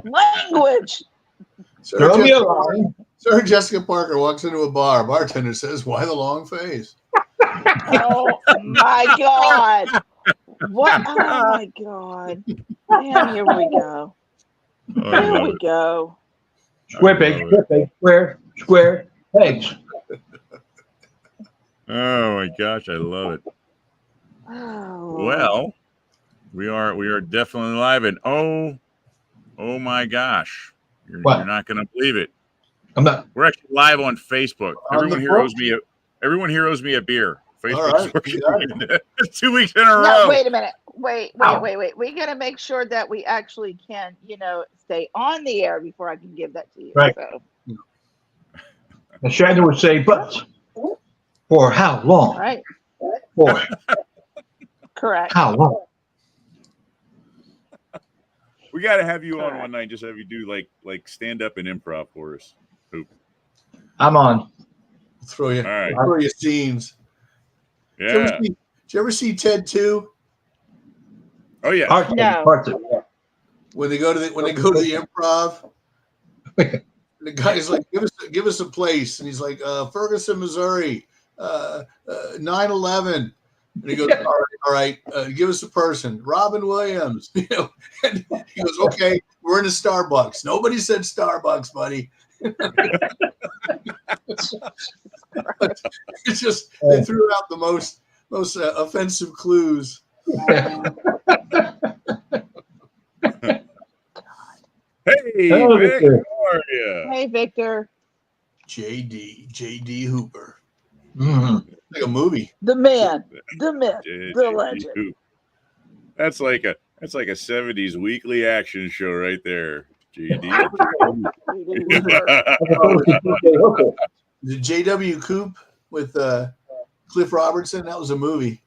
Language. Throw me a line. Sir Jessica Parker walks into a bar. Bartender says, "Why the long face?" Oh my God. What? Oh my God. Damn, here we go. Oh, I Here love we it. go. Square I peg, love square it. peg, square pegs. Oh my gosh, I love it. Oh Lord. Well, we are definitely live, and oh my gosh, you're What? not going to believe it. I'm not. We're actually live on Facebook. On the book? Everyone here owes me a beer. All Facebook's right, working you got it. 2 weeks in a No, row. wait a minute. Wait. Ow. We got to make sure that we actually can, stay on the air before I can give that to you. Right. So, The Shadow would say, but for how long? right. For Correct. how long? We got to have you on Correct. one night. Just have you do like stand up and improv for us. Hoop. I'm on. Throw you, All right. throw you scenes. Yeah. Did you ever see Ted 2? Oh yeah. Parts of it, No. parts of it. When they go to the improv, the guy's like, give us a place, and he's like, Ferguson, Missouri, 9/11. And he goes, all right, give us a person, Robin Williams. And he goes, okay, we're in a Starbucks. Nobody said Starbucks, buddy. It's just they threw out the most offensive clues. Hey, Hello, Vic, Victor. how are you? Hey, Victor, JD Hooper. Mhm. Like a movie. the man, the myth, the legend. JD. That's like a 70s weekly action show right there. JD. As opposed to DJ Hooker. The J.W. Coop with Cliff Robertson. That was a movie.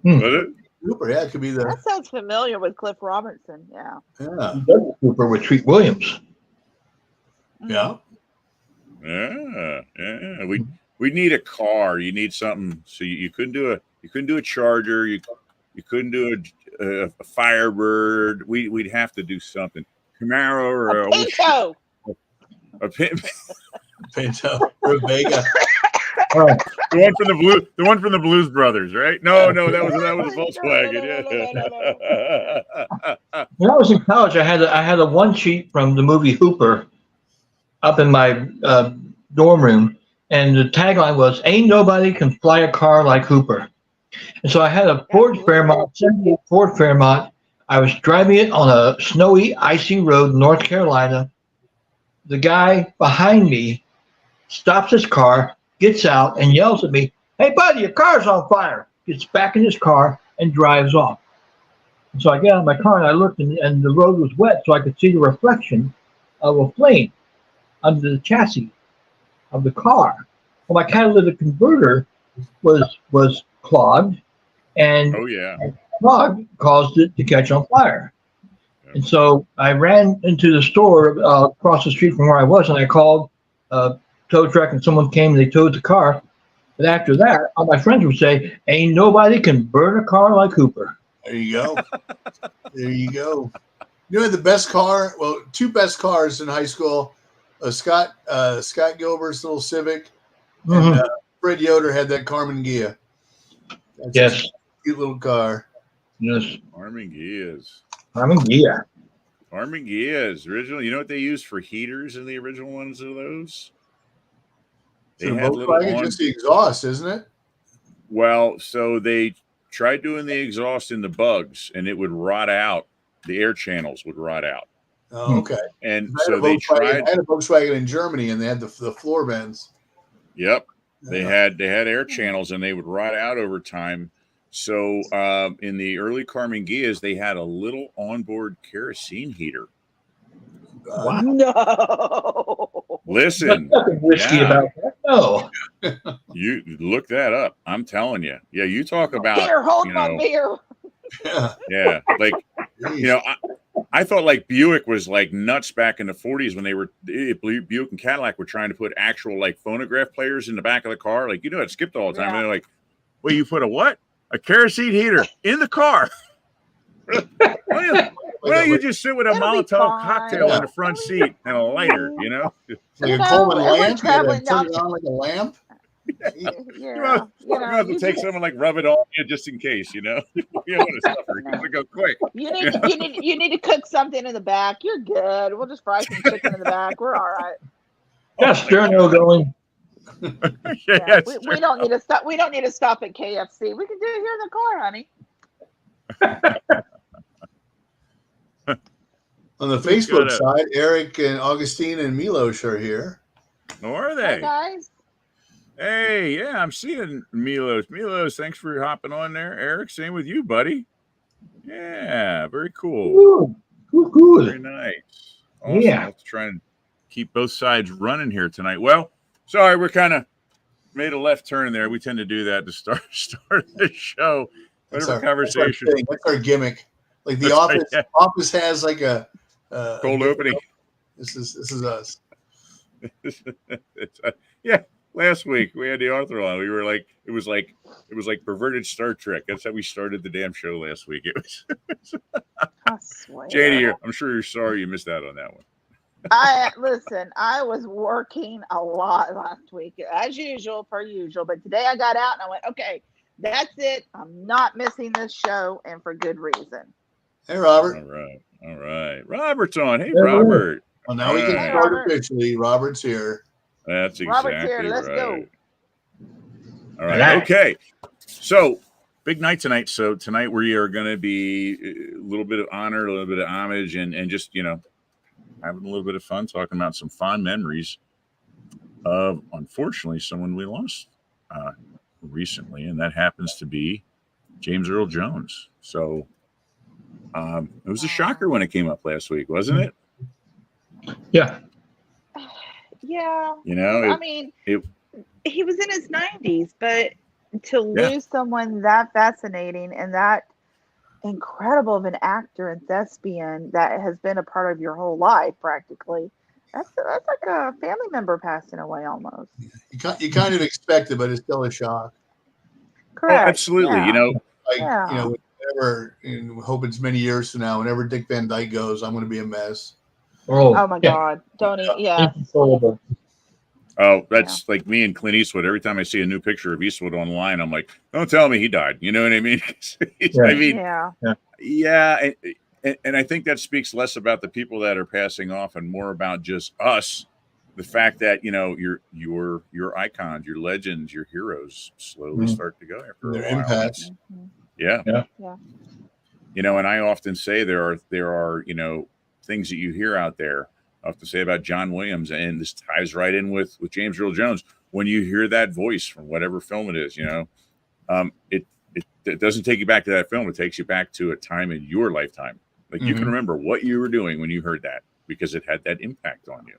Was it? Cooper, yeah, it could be the That sounds familiar with Cliff Robertson. Yeah. Cooper with Treat Williams. Yeah. Yeah. We need a car. You need something. So you couldn't do a Charger. You couldn't do a Firebird. We'd have to do something. Camaro or A Pinto. a Pinto, Rebecca. the one from the Blues Brothers, right? No, that was a Volkswagen. Yeah. When I was in college, I had a one sheet from the movie Hooper up in my dorm room, and the tagline was "Ain't nobody can fly a car like Hooper." And so I had a Ford Fairmont, 78 Ford Fairmont. I was driving it on a snowy, icy road in North Carolina. The guy behind me stops his car, gets out, and yells at me, "Hey, buddy, your car's on fire!" Gets back in his car and drives off. And so I get out of my car and I looked, and the road was wet, so I could see the reflection of a flame under the chassis of the car. Well, my catalytic converter was clogged, and Oh yeah. clog caused it to catch on fire. And so I ran into the store across the street from where I was, and I called tow truck, and someone came and they towed the car. But after that, all my friends would say, "Ain't nobody can burn a car like Hooper." There you go. There you go. You know the best car? Well, two best cars in high school. Scott Gilbert's little Civic, and Fred Yoder had that Carmen Ghia. That's Yes. a cute little car. Yes. Arming Gears. I mean, yeah. Arming Gears. Original. You know what they used for heaters in the original ones of those? So the Volkswagen, just the exhaust, isn't it? Well, so they tried doing the exhaust in the Bugs, and it would rot out. The air channels would rot out. Oh, okay. And I so they tried. I had a Volkswagen in Germany, and they had the floor vents. Yep, they had air channels, and they would rot out over time. So in the early Carmen Ghias, they had a little onboard kerosene heater. Wow. No. Listen, Nothing risky about that. No. you look that up. I'm telling you. Yeah, you talk about Here, hold my beer. Yeah, like I thought like Buick was like nuts back in the 40s when they were Buick and Cadillac were trying to put actual like phonograph players in the back of the car. Like it skipped all the time. And they're like, "Well, you put a what? A kerosene heater in the car?" Why don't you just sit with a It'll be Molotov fine. cocktail in the front It'll be seat and a lighter, you know? Like You a know, Coleman and we're lamp. You traveling gotta turn down. it on like a lamp. Yeah, You might have to you take just someone like rub it on you just in case, you know? You don't want to suffer. You have to go quick. you need to cook something in the back. You're good. We'll just fry some chicken in the back. We're all right. Got sterno going. Yeah, we don't need to stop. We don't need to stop at KFC. We can do it here in the car, honey. On the Facebook side, Eric and Augustine and Milos are here. Oh, are Hey they? guys. Hey, yeah, I'm seeing Milos. Milos, thanks for hopping on there. Eric, same with you, buddy. Yeah, very cool. Good. Very nice. Awesome. Yeah. Let's try and keep both sides running here tonight. Well, sorry, we're kind of made a left turn there. We tend to do that to start the show. Whatever conversation. That's our gimmick. Like the office. Right, yeah. Office has like a cold opening. This is us. Yeah. Last week we had the Arthur on. We were like, it was like perverted Star Trek. That's how we started the damn show last week. It was. I swear. Janie, I'm sure you're sorry you missed out on that one. Listen. I was working a lot last week, as usual, per usual. But today I got out and I went, okay, that's it. I'm not missing this show, and for good reason. Hey, Robert. All right. Robert's on. Hey, Robert. Well, now we can start officially. Robert's here. That's exactly Robert's here. Let's go. All right. Okay. So, big night tonight. So, tonight we are going to be a little bit of honor, a little bit of homage, and just, you know, having a little bit of fun talking about some fond memories of, unfortunately, someone we lost recently, and that happens to be Jame Earl Jones. So, it was a shocker when it came up last week, wasn't it? Yeah. Yeah. You know, I mean, he was in his 90s, but to lose someone that fascinating and that incredible of an actor and thespian that has been a part of your whole life, practically, that's like a family member passing away almost. You kind of expect it, but it's still a shock. Correct. Oh, absolutely. Yeah. You know, you know, whenever, and hope it's many years from now, whenever Dick Van Dyke goes, I'm going to be a mess. Oh my God. Don't eat. Yeah. Oh, that's like me and Clint Eastwood. Every time I see a new picture of Eastwood online, I'm like, don't tell me he died. You know what I mean? I mean, yeah. And I think that speaks less about the people that are passing off and more about just us. The fact that, you know, your icons, your legends, your heroes slowly start to go after their a while. impacts. Yeah. You know, and I often say there are, you know, things that you hear out there. I have to say about John Williams, and this ties right in with Jame Earl Jones. When you hear that voice from whatever film it is, you know, it doesn't take you back to that film. It takes you back to a time in your lifetime. Like you can remember what you were doing when you heard that because it had that impact on you.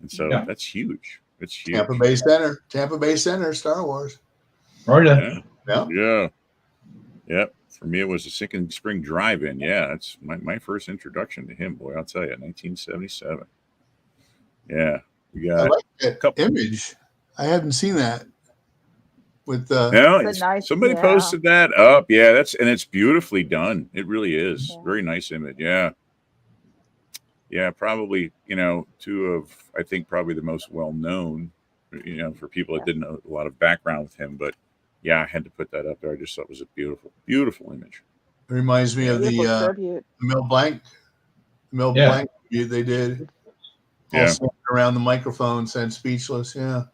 And so that's huge. It's huge. Tampa Bay Center, Star Wars. Oh, yeah. Yep. For me, it was a Sinking Spring Drive-In. Yeah, that's my first introduction to him. Boy, I'll tell you, 1977. Yeah, we got. I like that image. I haven't seen that. With somebody posted that up. Yeah, it's beautifully done. It really is. Yeah. Very nice image. Yeah. Yeah, probably, you know, two of, I think, probably the most well-known, you know, for people that didn't know a lot of background with him. But, yeah, I had to put that up there. I just thought it was a beautiful, beautiful image. It reminds me of the Mel Blanc tribute they did. All standing around the microphone, said speechless. Yeah.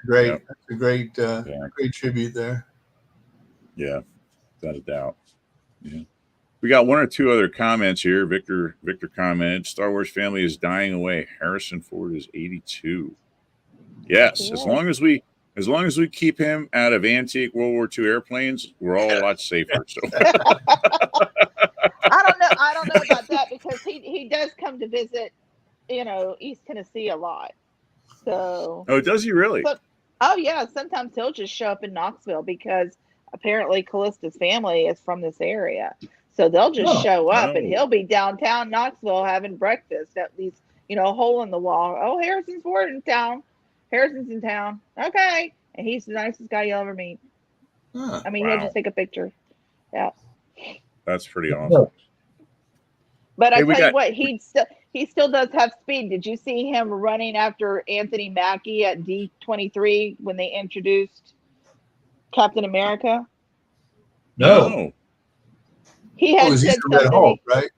Great. Yep. That's a great tribute there. Yeah, without a doubt. Yeah. We got one or two other comments here. Victor commented, Star Wars family is dying away. Harrison Ford is 82. Yes, as long as we keep him out of antique World War II airplanes, we're all a lot safer. So I don't know about that because he does come to visit, you know, East Tennessee a lot. So does he really? Sometimes he'll just show up in Knoxville because apparently Callista's family is from this area. So they'll just show up and he'll be downtown Knoxville having breakfast at these, you know, hole in the wall. Oh, Harrison's in town. Harrison's in town. Okay. And he's the nicest guy you'll ever meet. I mean, he'll just take a picture. Yeah. That's pretty awesome. But I tell you what, he still does have speed. Did you see him running after Anthony Mackie at D23 when they introduced Captain America? No. He had said something. Hulk, right?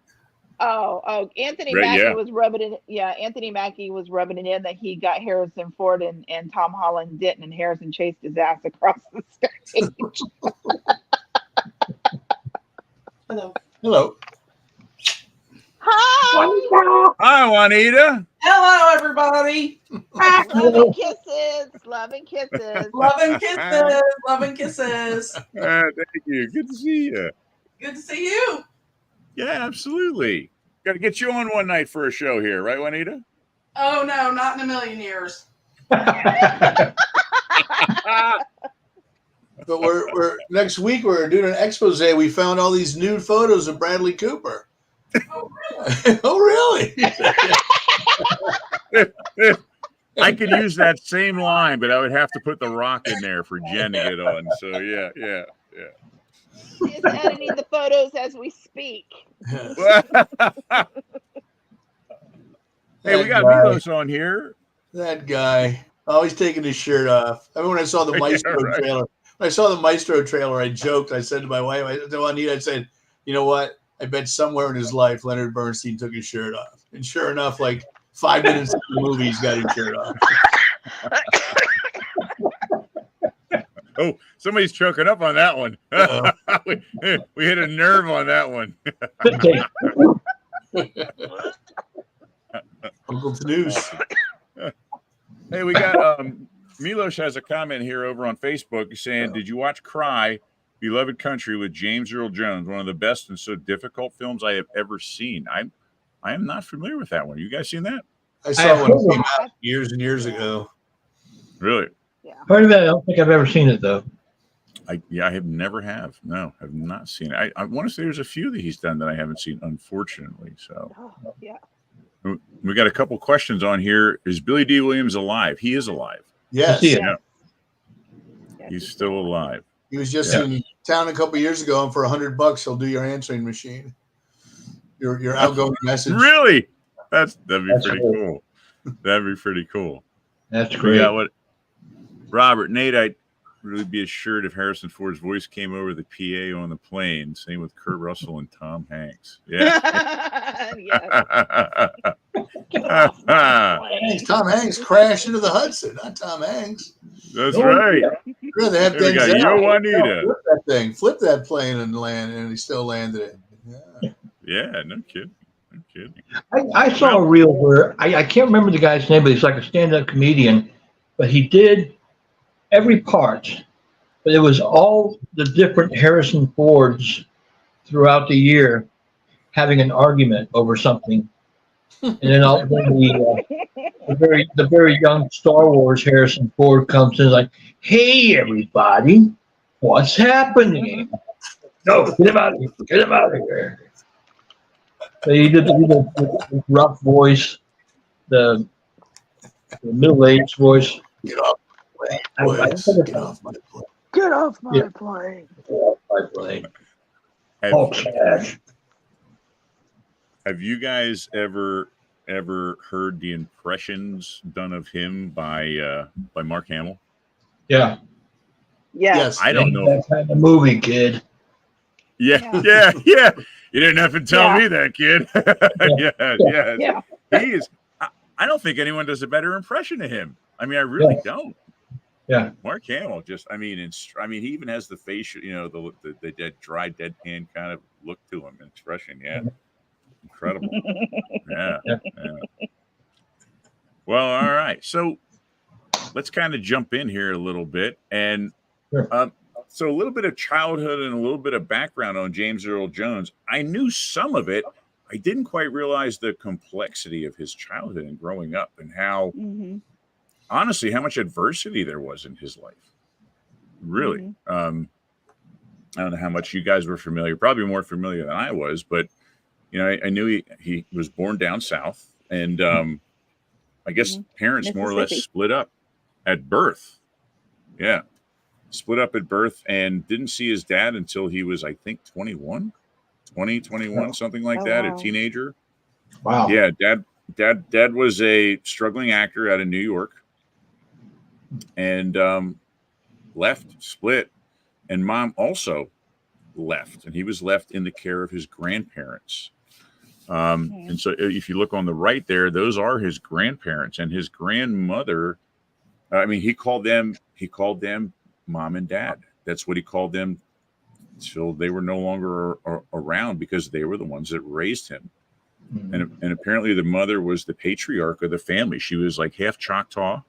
Anthony Mackie was rubbing it. Yeah, Anthony Mackie was rubbing it in that he got Harrison Ford and Tom Holland didn't, and Harrison chased his ass across the stage. Hello. Hi. Juanita. Hi, Juanita. Hello, everybody. Love and kisses. Love and kisses. Love and kisses. Love and kisses. Thank you. Good to see you. Good to see you. Yeah, absolutely. Got to get you on one night for a show here, right, Juanita? Oh, no, not in a million years. But we're next week we're doing an expose. We found all these nude photos of Bradley Cooper. Oh, really? Oh, really? I could use that same line, but I would have to put the Rock in there for Jen to get on. So, yeah. She's editing the photos as we speak. Hey, we got Milos on here. That guy always taking his shirt off. I mean, when I saw the Maestro trailer, I joked. I said to my wife, I said, you know what? I bet somewhere in his life, Leonard Bernstein took his shirt off. And sure enough, like 5 minutes into the movie, he's got his shirt off. Oh, somebody's choking up on that one. we hit a nerve on that one. Uncle Tanush. Hey, we got Milos has a comment here over on Facebook saying, "Did you watch Cry, Beloved Country with Jame Earl Jones? One of the best and so difficult films I have ever seen." I am not familiar with that one. You guys seen that? I saw one that came out years and years ago. Really? Yeah. Heard of it? I don't think I've ever seen it though. I have never have. No, I've not seen it. I want to say there's a few that he's done that I haven't seen, unfortunately. So yeah. We got a couple questions on here. Is Billy D. Williams alive? He is alive. Yes. Yeah. He's still alive. He was just in town a couple of years ago, and for $100, he'll do your answering machine. Your outgoing message. Really? That'd be pretty cool. That'd be pretty cool. That's great. Yeah, Robert, Nate, I'd really be assured if Harrison Ford's voice came over the PA on the plane. Same with Kurt Russell and Tom Hanks. Yeah. Tom Hanks crashed into the Hudson, not Tom Hanks. That's right. Sure, they have There we go. Yo, Juanita. Flip that plane and land, and he still landed it. Yeah, no kidding. I saw a reel where I can't remember the guy's name, but he's like a stand-up comedian. But he did every part, but it was all the different Harrison Fords throughout the year having an argument over something, and then the very young Star Wars Harrison Ford comes in like, "Hey everybody, what's happening? No, get him out of here! Get him out of here!" So he did the rough voice, the middle-aged voice. Get off my plane. Get off my plane. Get off my plane. Get off my plane. Hulk smash. Have you guys ever heard the impressions done of him by Mark Hamill? Yeah. Yes. I don't know. That kind of movie, kid. Yeah. You didn't have to tell me that, kid. Yeah. He is. I don't think anyone does a better impression of him. I mean, I really don't. Yeah. Mark Hamill just, he even has the facial, the dead, dry, deadpan kind of look to him and expression. Yeah. Incredible. Yeah. Well, all right. So let's kind of jump in here a little bit. And so a little bit of childhood and a little bit of background on Jame Earl Jones. I knew some of it. I didn't quite realize the complexity of his childhood and growing up and how, honestly, how much adversity there was in his life. Really. I don't know how much you guys were familiar, probably more familiar than I was, but, I knew he was born down south and I guess parents more or less split up at birth. Yeah. Split up at birth and didn't see his dad until he was, I think, 21. 20, 21, something like that, wow. a teenager. Wow. Yeah, dad was a struggling actor out of New York, and left, split, and mom also left, and he was left in the care of his grandparents. And so, if you look on the right there, those are his grandparents, and his grandmother. I mean, he called them mom and dad. That's what he called them till they were no longer around, because they were the ones that raised him. Mhm. And apparently the mother was the patriarch of the family. She was like half Choctaw,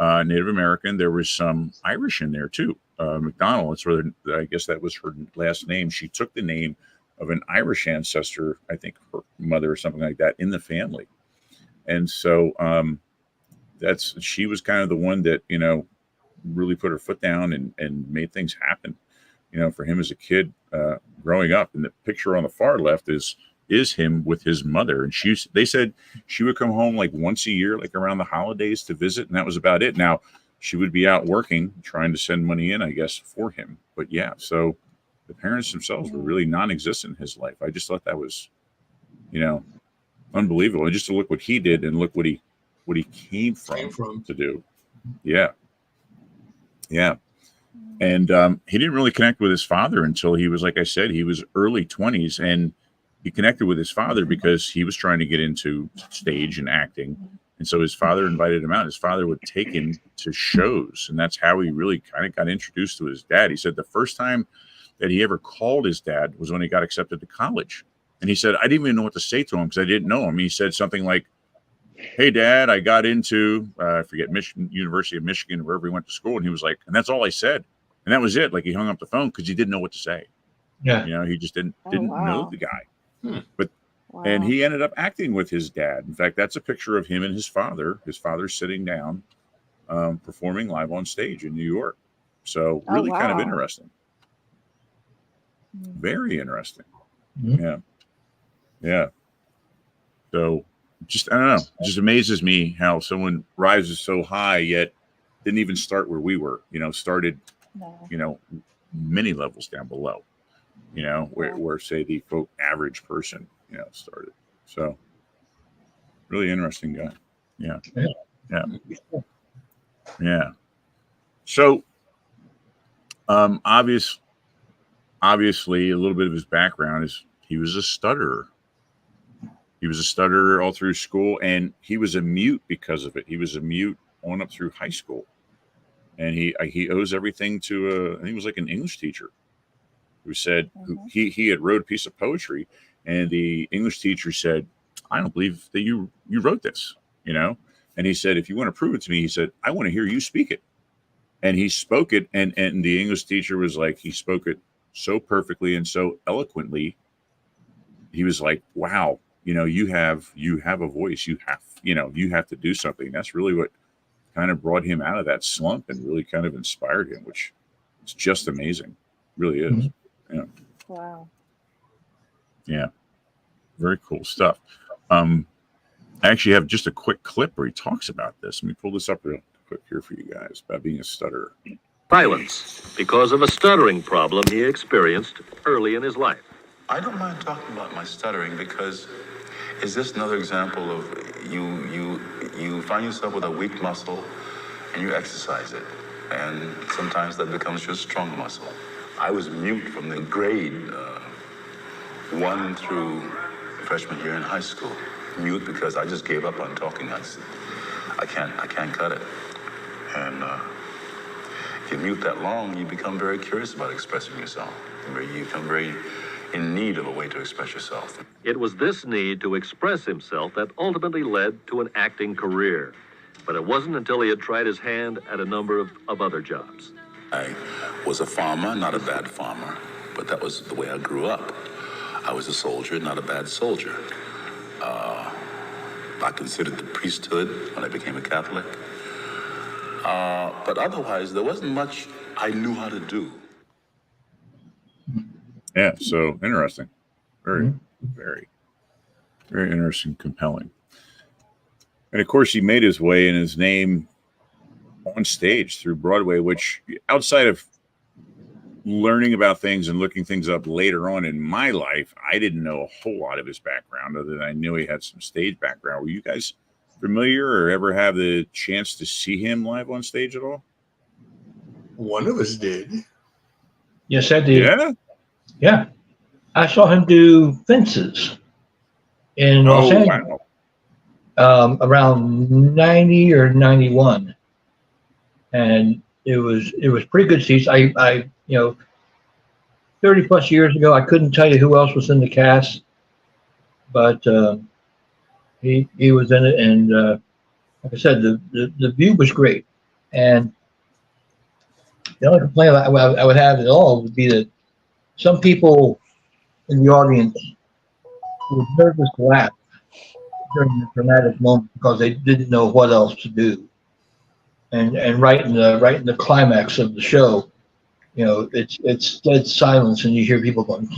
Native American. There was some Irish in there too. McDonald, that's where I guess that was her last name. She took the name of an Irish ancestor, I think her mother or something like that, in the family. And so she was kind of the one that, really put her foot down and made things happen, for him as a kid growing up. And the picture on the far left is him with his mother. And they said she would come home like once a year, like around the holidays, to visit. And that was about it. Now she would be out working, trying to send money in, I guess, for him. But yeah, so the parents themselves were really non-existent in his life. I just thought that was, unbelievable. And just to look what he did and look what he came from to do. Yeah. Yeah. And he didn't really connect with his father until he was, like I said, he was early 20s, and he connected with his father because he was trying to get into stage and acting. And so his father invited him out. His father would take him to shows, and that's how he really kind of got introduced to his dad. He said the first time that he ever called his dad was when he got accepted to college. And he said, I didn't even know what to say to him because I didn't know him. He said something like, hey, Dad, I got into, I forget, University of Michigan, wherever he went to school. And he was like, and that's all I said. And that was it. Like, he hung up the phone because he didn't know what to say. Yeah. He just didn't know the guy. But Wow. And he ended up acting with his dad. In fact, that's a picture of him and his father. His father sitting down, performing live on stage in New York. So really kind of interesting. Very interesting. Mm-hmm. Yeah. Yeah. So just, I don't know. It just amazes me how someone rises so high yet didn't even start where we were, started, many levels down below, where say the quote average person, started. So really interesting guy. Yeah. Yeah. Yeah. Yeah. So, obviously a little bit of his background is he was a stutterer. He was a stutterer all through school, and he was a mute because of it. He was a mute on up through high school, and he owes everything to I think it was like an English teacher who said he had wrote a piece of poetry, and the English teacher said, "I don't believe that you wrote this," And he said, "If you want to prove it to me," he said, "I want to hear you speak it." And he spoke it, and the English teacher was like, he spoke it so perfectly and so eloquently. He was like, "Wow, you have a voice. You have to do something." That's really what kind of brought him out of that slump and really kind of inspired him, which is just amazing. Really is. Mm-hmm. Yeah. Wow. Yeah. Very cool stuff. I actually have just a quick clip where he talks about this. Let me pull this up real quick here for you guys about being a stutterer. Silence because of a stuttering problem he experienced early in his life. I don't mind talking about my stuttering because is this another example of you find yourself with a weak muscle and you exercise it, and sometimes that becomes your strong muscle. I was mute from the grade 1 through freshman year in high school. Mute because I just gave up on talking. I can't cut it. And if you mute that long, you become very curious about expressing yourself. You become very in need of a way to express yourself. It was this need to express himself that ultimately led to an acting career. But it wasn't until he had tried his hand at a number of other jobs. I was a farmer, not a bad farmer, but that was the way I grew up. I was a soldier, not a bad soldier. I considered the priesthood when I became a Catholic. But otherwise, there wasn't much I knew how to do. Yeah, so interesting. Very, very, very interesting, compelling. And of course, he made his way and his name on stage through Broadway, which outside of learning about things and looking things up later on in my life, I didn't know a whole lot of his background other than I knew he had some stage background. Were you guys familiar or ever have the chance to see him live on stage at all? One of us did. Yes, I did. Yeah? Yeah. I saw him do Fences in Los Angeles around 90 or 91. And it was pretty good seats. I 30 plus years ago, I couldn't tell you who else was in the cast, but he was in it, and like I said, the view was great. And the only complaint I would have at all would be that some people in the audience were nervous to laugh during the dramatic moment because they didn't know what else to do. And right in the climax of the show, it's dead silence, and you hear people going,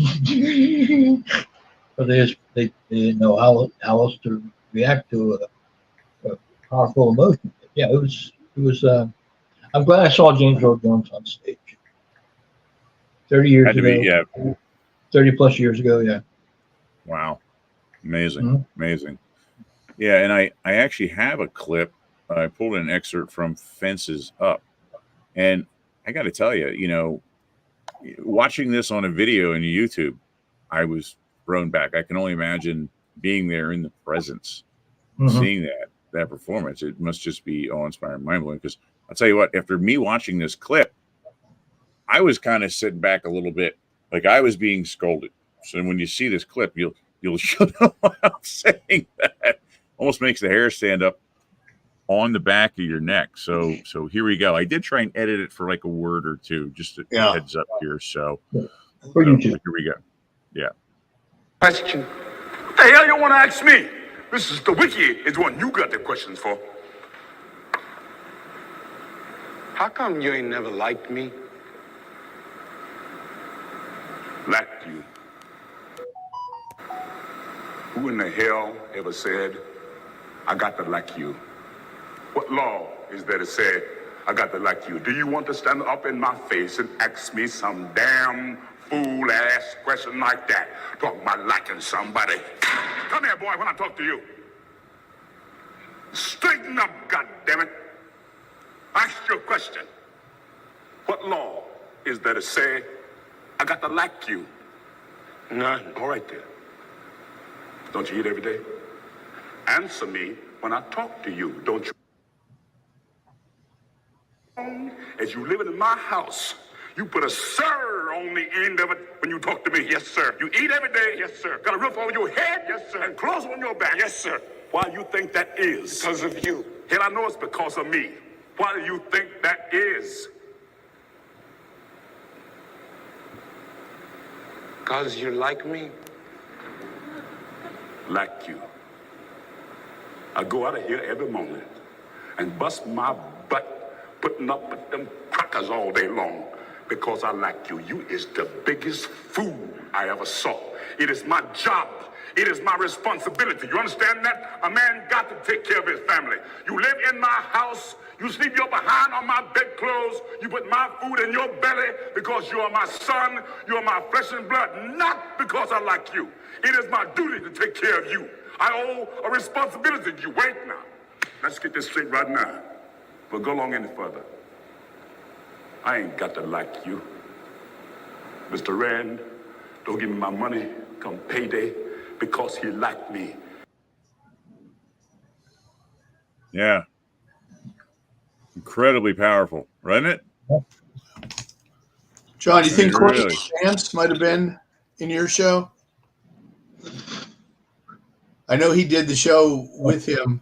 but they didn't know how else to react to a powerful emotion. Yeah, it was. I'm glad I saw James Earl Jones on stage 30 years ago. 30 plus years ago. Yeah. Wow. Amazing. Mm-hmm. Amazing. Yeah. And I actually have a clip. I pulled an excerpt from Fences Up. And I got to tell you, watching this on a video in YouTube, I was thrown back. I can only imagine being there in the presence, seeing that performance. It must just be awe-inspiring, mind-blowing. Because I'll tell you what, after me watching this clip, I was kind of sitting back a little bit, like I was being scolded. So when you see this clip, you'll know why I'm saying that. Almost makes the hair stand up on the back of your neck. So here we go. I did try and edit it for like a word or two, just a heads up here. So here we go. Yeah. Question. What the hell you want to ask me? This is the wiki is the one you got the questions for. How come you ain't never liked me? Liked you. Who in the hell ever said, I got to like you? What law is there to say, I got to like you? Do you want to stand up in my face and ask me some damn fool-ass question like that? Talk about liking somebody. Come here, boy, when I talk to you. Straighten up, goddammit. Ask your question. What law is there to say, I got to like you? None. All right, then. Don't you eat every day? Answer me when I talk to you, don't you? As you living in my house, you put a sir on the end of it when you talk to me. Yes, sir. You eat every day. Yes, sir. Got a roof over your head. Yes, sir. And clothes on your back. Yes, sir. Why do you think that is? Because of you. Hell, I know it's because of me. Why do you think that is? Because you like me? Like you. I go out of here every morning and bust my butt putting up with them crackers all day long because I like you. You is the biggest fool I ever saw. It is my job. It is my responsibility. You understand that? A man got to take care of his family. You live in my house. You sleep your behind on my bedclothes. You put my food in your belly because you are my son. You are my flesh and blood, not because I like you. It is my duty to take care of you. I owe a responsibility to you. Wait now. Let's get this straight right now. But go along any further. I ain't got to like you. Mr. Rand, don't give me my money come payday because he liked me. Yeah. Incredibly powerful, wasn't it? John, do you think Corey really? Chance might have been in your show? I know he did the show with him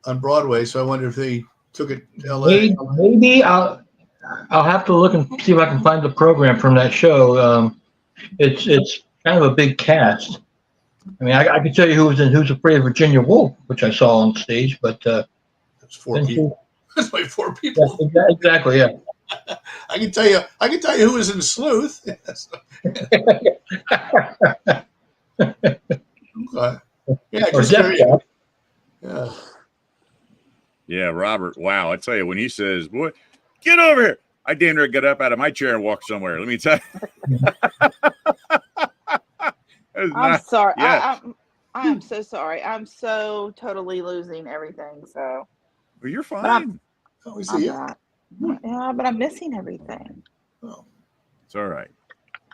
on Broadway, so I wonder if they took it to LA. Maybe I'll have to look and see if I can find the program from that show. It's kind of a big cast. I mean, I can tell you who was in Who's Afraid of Virginia Woolf, which I saw on stage, but that's 4 people. That's like 4 people. Yeah, exactly. Yeah. I can tell you who was in Sleuth. Okay. Yeah, just Yeah, Robert. Wow, I tell you, when he says, "Boy, get over here," I damn near got up out of my chair and walked somewhere. Let me tell you. I'm sorry. Yeah. I'm so sorry. I'm so totally losing everything. So, Well, you're but fine. I'm not. Yeah, but I'm missing everything. Oh. It's all right.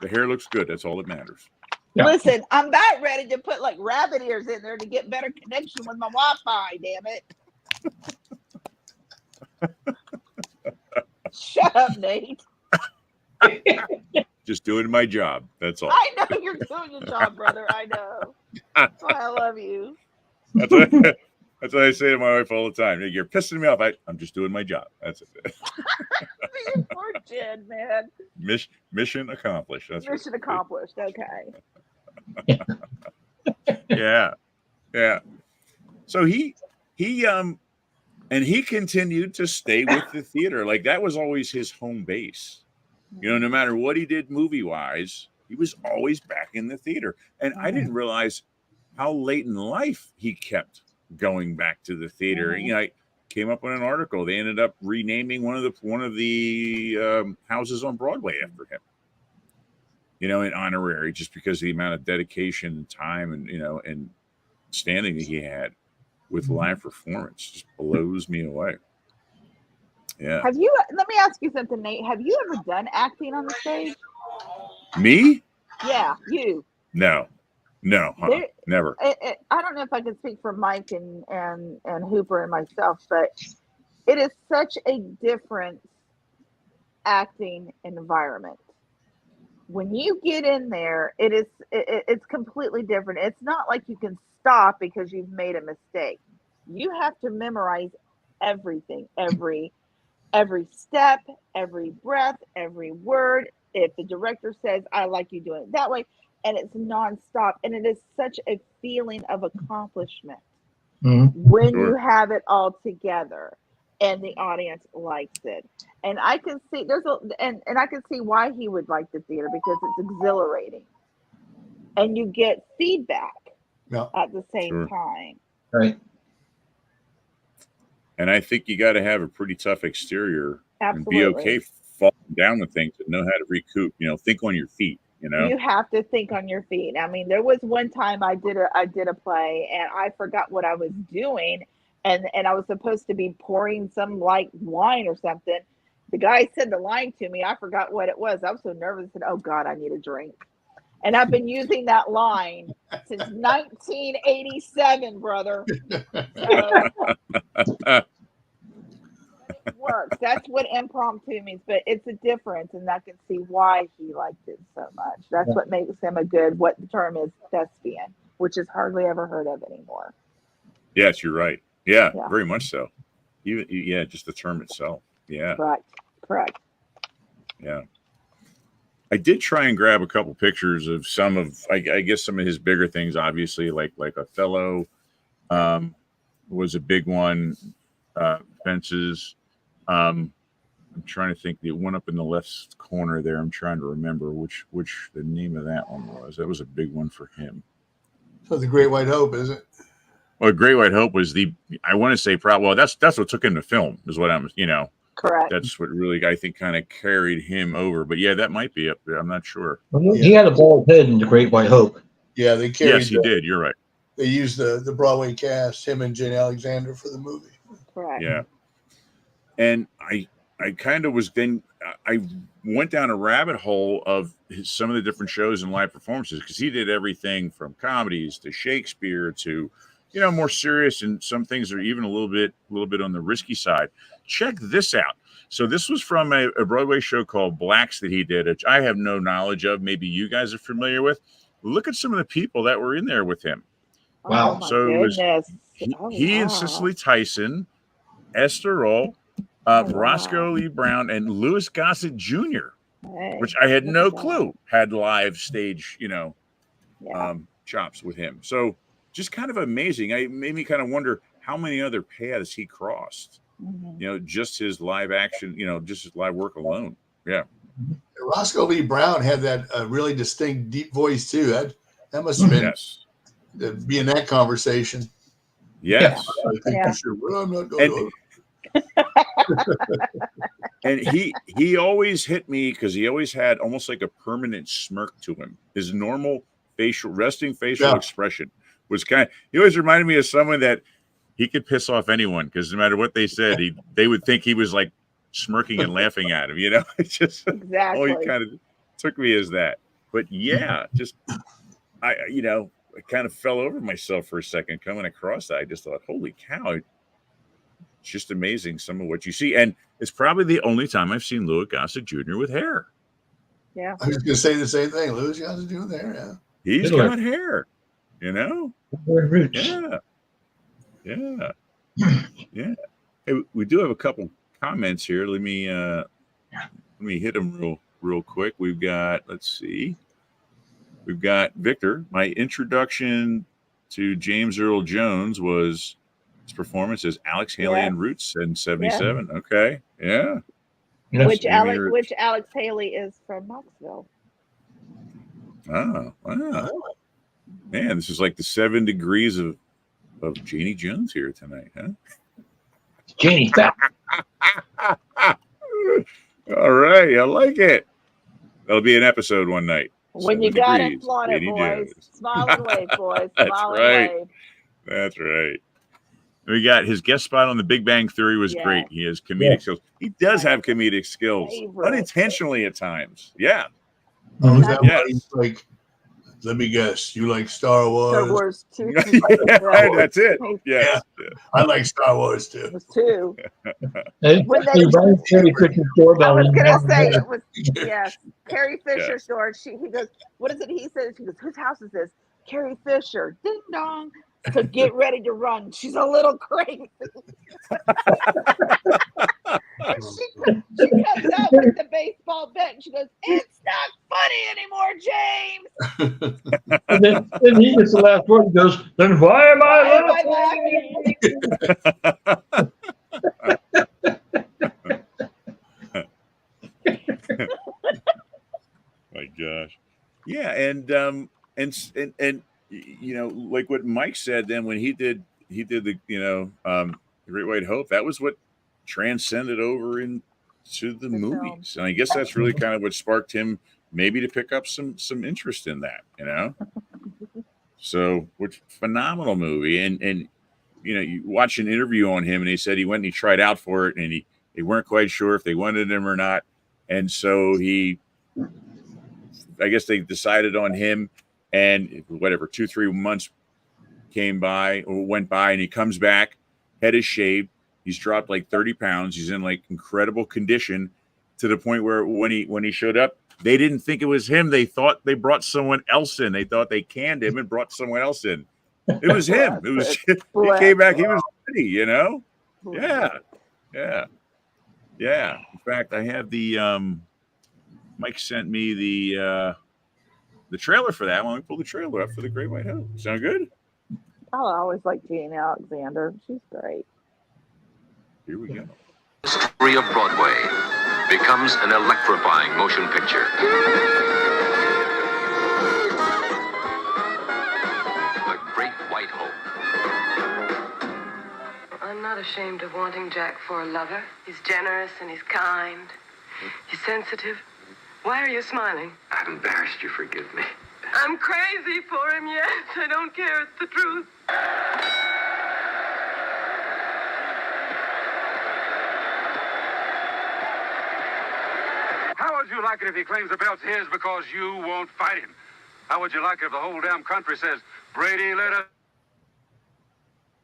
The hair looks good. That's all that matters. Yeah. Listen, I'm about ready to put like rabbit ears in there to get better connection with my Wi-Fi. Damn it! Shut up, Nate. Just doing my job. That's all. I know you're doing your job, brother. I know. That's why I love you. That's what I say to my wife all the time. You're pissing me off. I'm just doing my job. That's it. Poor Jen, man. Mission accomplished. That's Mission right. accomplished. Okay. Yeah. So he continued to stay with the theater. Like that was always his home base. You know, no matter what he did movie wise, he was always back in the theater. And I didn't realize how late in life he kept going back to the theater. You know, I came up with an article. They ended up renaming one of the houses on Broadway after him. You know, in honorary, just because of the amount of dedication and time and and standing that he had with live performance just blows me away. Yeah. Let me ask you something, Nate. Have you ever done acting on the stage? Me? Yeah, you. No, never. I don't know if I can speak for Mike and Hooper and myself, but it is such a different acting environment. When you get in there, it's completely different. It's not like you can stop because you've made a mistake. You have to memorize everything, every step, every breath, every word. If the director says, I like you doing it that way, and it's nonstop, and it is such a feeling of accomplishment when you have it all together and the audience likes it. And I can see and I can see why he would like the theater, because it's exhilarating and you get feedback at the same time. Right. And I think you got to have a pretty tough exterior and be Absolutely. okay falling down with things and know how to recoup. Think on your feet. You have to think on your feet. I mean, there was one time I did a play and I forgot what I was doing, and I was supposed to be pouring some like wine or something. The guy said the line to me. I forgot what it was. I was so nervous. I said, "Oh God, I need a drink." And I've been using that line since 1987, brother. So, it works. That's what impromptu means, but it's a difference, and I can see why he liked it so much. That's what makes him what the term is, thespian, which is hardly ever heard of anymore. Yes, you're right. Yeah, very much so. Just the term itself. Yeah. Correct. Yeah. I did try and grab a couple pictures of some of, I guess, some of his bigger things. Obviously, like Othello was a big one. Fences. I'm trying to think. The one up in the left corner there. I'm trying to remember which the name of that one was. That was a big one for him. So the Great White Hope, is it? Well, Great White Hope was I want to say probably. Well, that's what took him to film. Is what I'm. Correct. That's what really, I think, kind of carried him over. But yeah, that might be up there. I'm not sure. He had a bald head in the Great White Hope. Yeah, they carried. Yes, he did. You're right. They used the Broadway cast, him and Jane Alexander, for the movie. Correct. Yeah. And I kind of was then I went down a rabbit hole of some of the different shows and live performances, because he did everything from comedies to Shakespeare to more serious, and some things are even a little bit on the risky side. Check this out. So this was from a Broadway show called Blacks that he did, which I have no knowledge of. Maybe you guys are familiar with. Look at some of the people that were in there with him. Wow. Oh, so it was he wow. and Cicely Tyson, Esther Roll, Roscoe Lee Brown, and Louis Gossett Jr., which I had no clue had live stage, chops with him. So just kind of amazing. It made me kind of wonder how many other paths he crossed. Just his live action, just his live work alone. Yeah. Roscoe Lee Brown had that really distinct, deep voice too. That must have been be in that conversation. Yes. I think you should. Well, I'm not going to. And he always hit me because he always had almost like a permanent smirk to him. His normal resting facial expression was he always reminded me of someone that he could piss off anyone because no matter what they said, they would think he was like smirking and laughing at him. It's just Exactly. He kind of took me as that. But yeah, just I kind of fell over myself for a second coming across that. I just thought, holy cow, it's just amazing some of what you see. And it's probably the only time I've seen Louis Gossett Jr. with hair. Yeah. I was going to say the same thing. Louis Gossett Jr. with hair, yeah. He's got hair, Roots. Yeah. Hey, we do have a couple comments here. Let me hit them real quick. We've got, Victor. My introduction to James Earl Jones was his performance as Alex Haley in Roots in '77. Yeah. Okay, yeah. Which Alex Haley is from Knoxville. Oh, wow. Man, this is like the 7 degrees of Janie Jones here tonight, huh? Janie. All right, I like it. That'll be an episode one night. When you got it, flaunt it, boys. Smile and wave, boys. Smile and wave. That's right. We got his guest spot on The Big Bang Theory was great. He has comedic skills. He does have comedic skills, unintentionally at times. Yeah. Oh, is that why he's like, let me guess, you like Star Wars? Star Wars 2. That's it. Yes. Yeah. I like Star Wars too. It was 2. I was going to say it was, Carrie Fisher's door. He goes, what is it? He says, whose house is this? Carrie Fisher. Ding dong. So get ready to run. She's a little crazy. she comes out with the baseball bat and she goes, it's not funny anymore, James. and then he gets the last word and goes, then why am I laughing? My gosh. Yeah, and like what Mike said then when he did the Great White Hope, that was what transcended over into the movies. And I guess that's really kind of what sparked him maybe to pick up some interest in that, So, which phenomenal movie. And you watch an interview on him and he said he went and he tried out for it and they weren't quite sure if they wanted him or not. And so I guess they decided on him, and whatever, 2-3 months went by and he comes back, head is shaved. He's dropped like 30 pounds. He's in like incredible condition to the point where when he showed up, they didn't think it was him. They thought they brought someone else in. They thought they canned him and brought someone else in. It was him. It was he came back. He was ready, Yeah. In fact, I have the Mike sent me the trailer for that. Why don't we pull the trailer up for The Great White Hope? Sound good? I always like Jane Alexander. She's great. Here we go. The story of Broadway becomes an electrifying motion picture. The Great White Hope. I'm not ashamed of wanting Jack for a lover. He's generous and he's kind. He's sensitive. Why are you smiling? I've embarrassed you. Forgive me. I'm crazy for him, yes. I don't care. It's the truth. How would you like it if he claims the belt's his because you won't fight him? How would you like it if the whole damn country says, Brady led us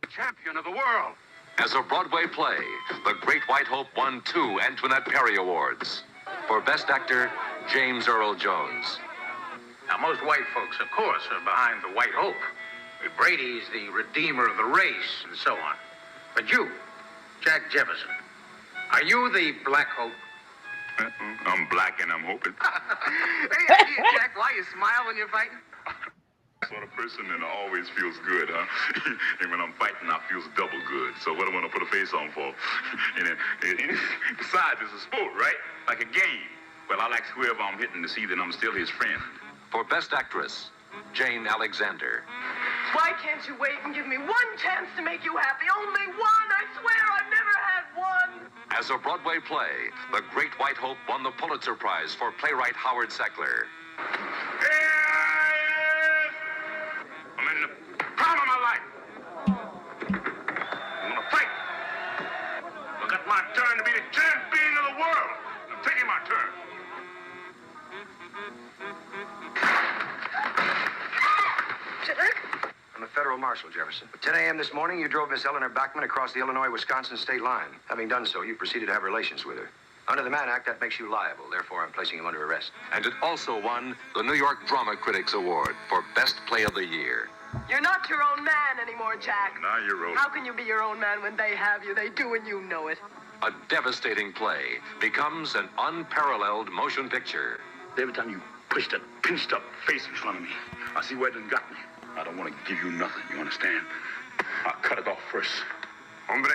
champion of the world? As a Broadway play, The Great White Hope won 2 Antoinette Perry Awards. For Best Actor, James Earl Jones. Now, most white folks, of course, are behind the White Hope. Brady's the redeemer of the race, and so on. But you, Jack Jefferson, are you the Black Hope? I'm black and I'm hoping. Hey, Jack, why you smile when you're fighting? Sort of person and it always feels good, huh? And when I'm fighting, I feels double good. So what do I want to put a face on for? And besides, it's a sport, right? Like a game. Well, I like whoever I'm hitting to see that I'm still his friend. For Best Actress, Jane Alexander. Why can't you wait and give me one chance to make you happy? Only one. I swear I've never had one. As a Broadway play, The Great White Hope won the Pulitzer Prize for playwright Howard Sackler. I'm in the prime of my life. I'm gonna fight. I got my turn to be the champion of the world. I'm taking my turn. I'm a federal marshal, Jefferson. At 10 a.m. this morning, you drove Miss Eleanor Backman across the Illinois-Wisconsin state line. Having done so, you proceeded to have relations with her. Under the Mann Act, that makes you liable. Therefore, I'm placing him under arrest. And it also won the New York Drama Critics Award for Best Play of the Year. You're not your own man anymore, Jack. Now you're old. How can you be your own man when they have you? They do and you know it. A devastating play becomes an unparalleled motion picture. Every time you push that pinched up face in front of me, I see where it done got me. I don't want to give you nothing, you understand? I'll cut it off first. Hombre,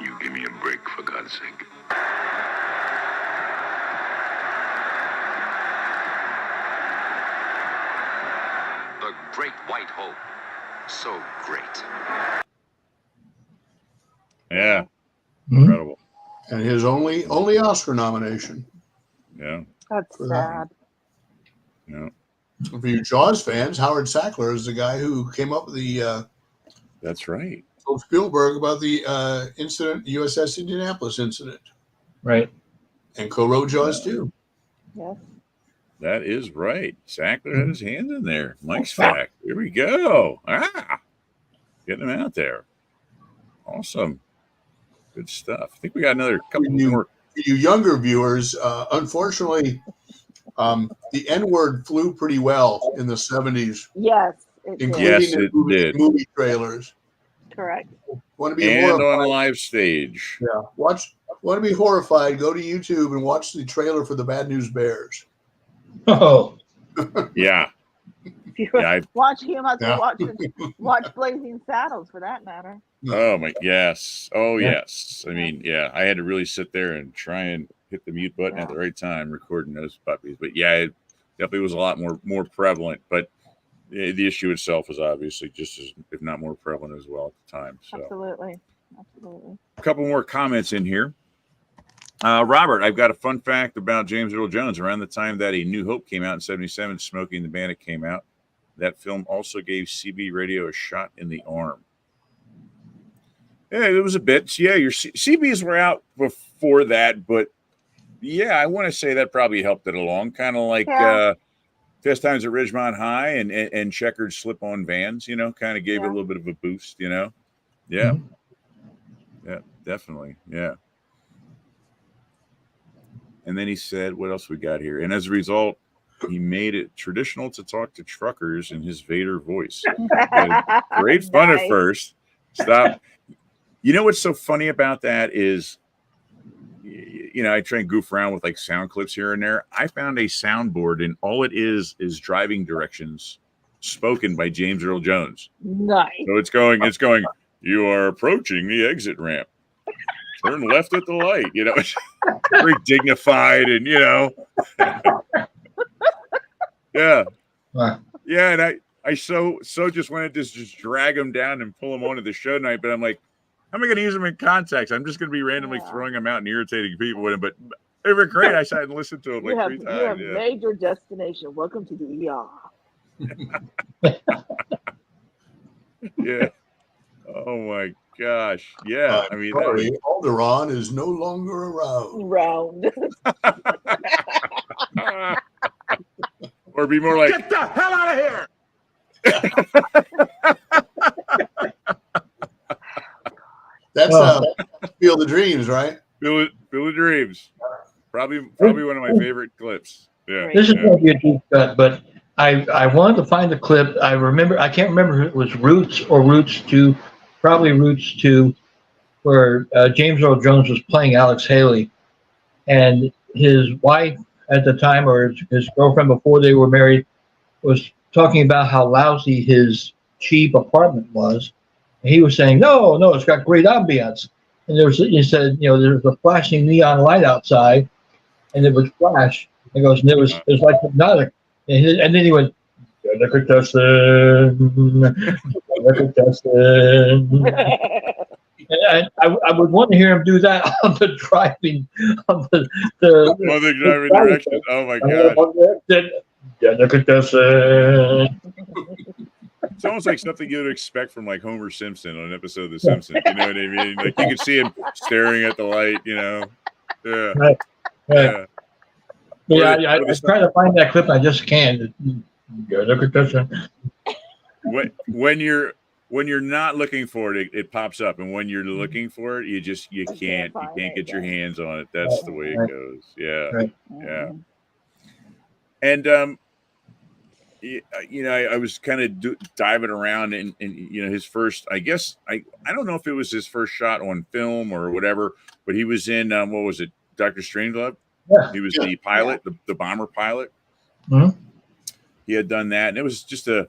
you give me a break, for God's sake. The Great White Hope. So great. Yeah. Incredible. And his only Oscar nomination. Yeah. That's sad. Yeah. For you Jaws fans, Howard Sackler is the guy who came up with the. That's right. Told Spielberg about the incident, USS Indianapolis incident. Right. And co-wrote Jaws too. Yes. That is right. Sackler had his hands in there. Mike's fact. Here we go. Getting them out there. Awesome. Good stuff. I think we got another couple more. For you younger viewers, unfortunately, the N-word flew pretty well in the 70s. Yes, including movie trailers. Correct. Want to be and horrified? on a live stage. Yeah. Want to be horrified? Go to YouTube and watch the trailer for the Bad News Bears. Oh. Yeah. Watch him. Watch Blazing Saddles for that matter. Oh my yes. Oh yes. I mean, yeah, I had to really sit there and try and hit the mute button at the right time recording those puppies. But yeah, it definitely was a lot more prevalent. But the issue itself was obviously just as, if not more prevalent as well at the time. So Absolutely. a couple more comments in here. Robert, I've got a fun fact about James Earl Jones. Around the time that A New Hope came out in 1977, Smokey and the Bandit came out. That film also gave CB radio a shot in the arm. Yeah, it was a bit. Yeah, your CBs were out before that, but yeah, I want to say that probably helped it along. Kind of like Fast Times at Ridgemont High and checkered slip-on Vans, kind of gave it a little bit of a boost, Yeah. Mm-hmm. Yeah, definitely. Yeah. And then he said, what else we got here? And as a result, he made it traditional to talk to truckers in his Vader voice. Great fun at first. Stop. You know what's so funny about that is, I try and goof around with like sound clips here and there. I found a soundboard, and all it is driving directions spoken by James Earl Jones. Nice. So it's going, you are approaching the exit ramp. Turn left at the light. It's very dignified and, Yeah. Wow. Yeah, and I so just wanted to just drag them down and pull them onto the show tonight, but I'm like, how am I going to use them in context? I'm just going to be randomly throwing them out and irritating people with them, but they were great. I sat and listened to them like 3 times. You have made your destination. Welcome to the ER. Yeah. Oh my gosh. Yeah. I mean, sorry, Alderaan is no longer around. Or be more like, Get the hell out of here! That's Field of Dreams, right? Field of Dreams. Probably one of my favorite clips. Yeah. This is going to be a deep cut, but I wanted to find the clip. I can't remember if it was Roots or Roots 2, probably Roots 2, where James Earl Jones was playing Alex Haley, and his wife at the time, or his girlfriend before they were married, was talking about how lousy his cheap apartment was. And he was saying, no, it's got great ambiance. And he said, there's a flashing neon light outside, and it would flash. He goes, and it was like hypnotic. And then he went, I would want to hear him do that on the driving, on the driving directions. Oh my gosh! It's almost like something you'd expect from like Homer Simpson on an episode of The Simpsons. You know what I mean? Like you could see him staring at the light. You know? Yeah. Right. Yeah. I try to find that clip. I just can't. When you're not looking for it, it pops up, and when you're looking for it, you can't get your hands on it. That's the way it goes. Yeah, yeah. And I was kind of diving around, and his first. I guess I don't know if it was his first shot on film or whatever, but he was in what was it, Dr. Strangelove? Yeah. He was the pilot, the bomber pilot. Mm-hmm. He had done that, and it was just a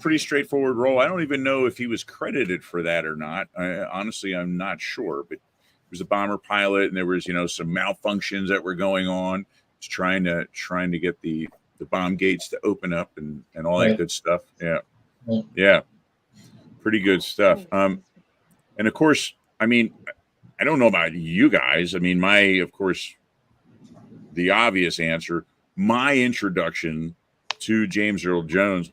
pretty straightforward role. I don't even know if he was credited for that or not. Honestly, I'm not sure, but he was a bomber pilot, and there was some malfunctions that were going on. He's trying to get the bomb gates to open up and all that good stuff. Yeah, pretty good stuff. And of course, I mean, I don't know about you guys. I mean, the obvious answer, my introduction to James Earl Jones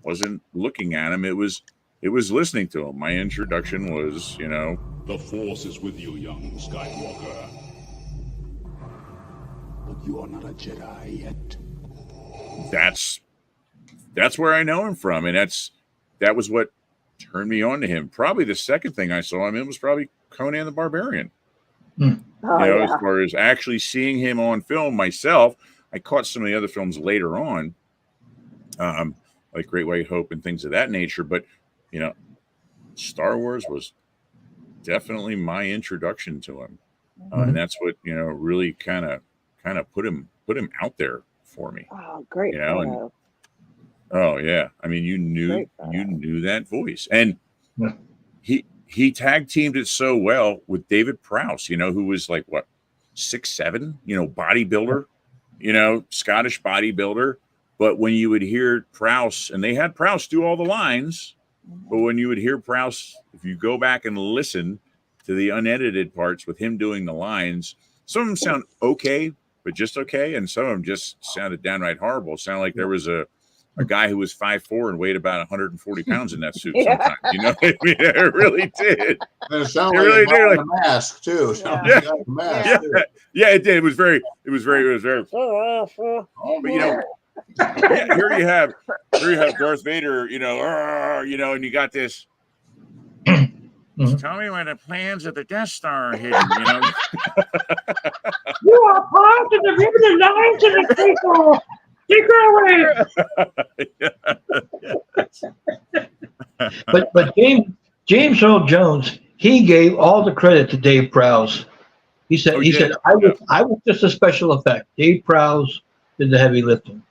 wasn't looking at him. It was listening to him. My introduction was, The Force is with you, young Skywalker. But you are not a Jedi yet. That's where I know him from. And that was what turned me on to him. Probably the second thing I saw him in was probably Conan the Barbarian. As far as actually seeing him on film myself, I caught some of the other films later on. Like Great White Hope and things of that nature. But, Star Wars was definitely my introduction to him. And that's what, really kind of put him out there for me. Oh, great. Oh yeah. I mean, you knew that voice. And he tag teamed it so well with David Prowse, who was like 6'7", bodybuilder, Scottish bodybuilder. But when you would hear Prowse, and they had Prowse do all the lines, but when you would hear Prowse, if you go back and listen to the unedited parts with him doing the lines, some of them sound okay, but just okay, and some of them just sounded downright horrible. It sounded like there was a guy who was 5'4" and weighed about 1140 pounds in that suit sometimes. I mean, it really did. And it sounded like a mask too. Yeah, it did. It was very. But here you have Darth Vader, and you got this. Tell me where the plans of the Death Star are hidden, You are part of the ribbon lines of the people. Take her away. But James Earl Jones, he gave all the credit to Dave Prowse. He said I was just a special effect. Dave Prowse did the heavy lifting.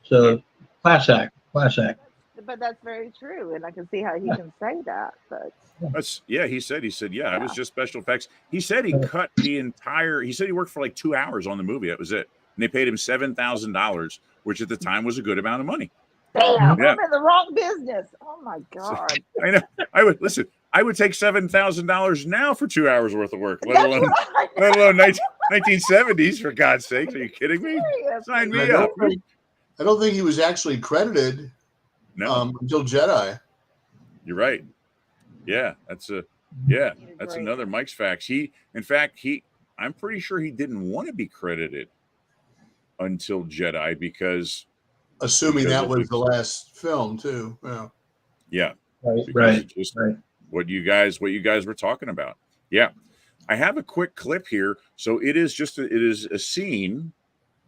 So class act. But that's very true, and I can see how he can say that. But he said, it was just special effects. He said he cut the entire. He said he worked for like 2 hours on the movie. That was it, and they paid him $7,000, which at the time was a good amount of money. Damn, I'm in the wrong business. Oh my god! I know. I would take $7,000 now for 2 hours worth of work, let alone 1970s. For God's sake, are you kidding me? Sign me up. I don't think he was actually credited until Jedi. You're right. Yeah, that's another Mike's facts. I'm pretty sure he didn't want to be credited until Jedi because that was the last film too. Yeah. Right. What you guys were talking about. Yeah. I have a quick clip here. So it is a scene.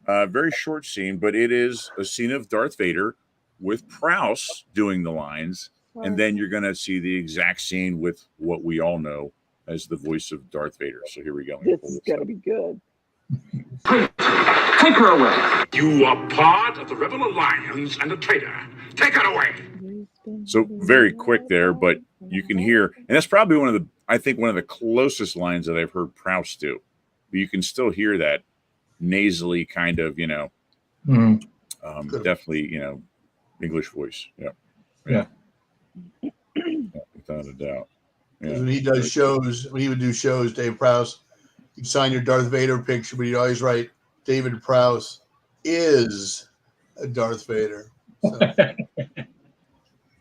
Very short scene, but it is a scene of Darth Vader with Prowse doing the lines, and then you're going to see the exact scene with what we all know as the voice of Darth Vader. So here we go. This is going to be good. Take her away. You are part of the Rebel Alliance and a traitor. Take her away. So very quick there, but you can hear, and that's probably one of the closest lines that I've heard Prowse do. But you can still hear that nasally kind of, definitely, English voice. Yeah. Without a doubt. Because when he does shows, when he would do shows, Dave Prowse, he'd sign your Darth Vader picture, but he'd always write David Prowse is a Darth Vader. So.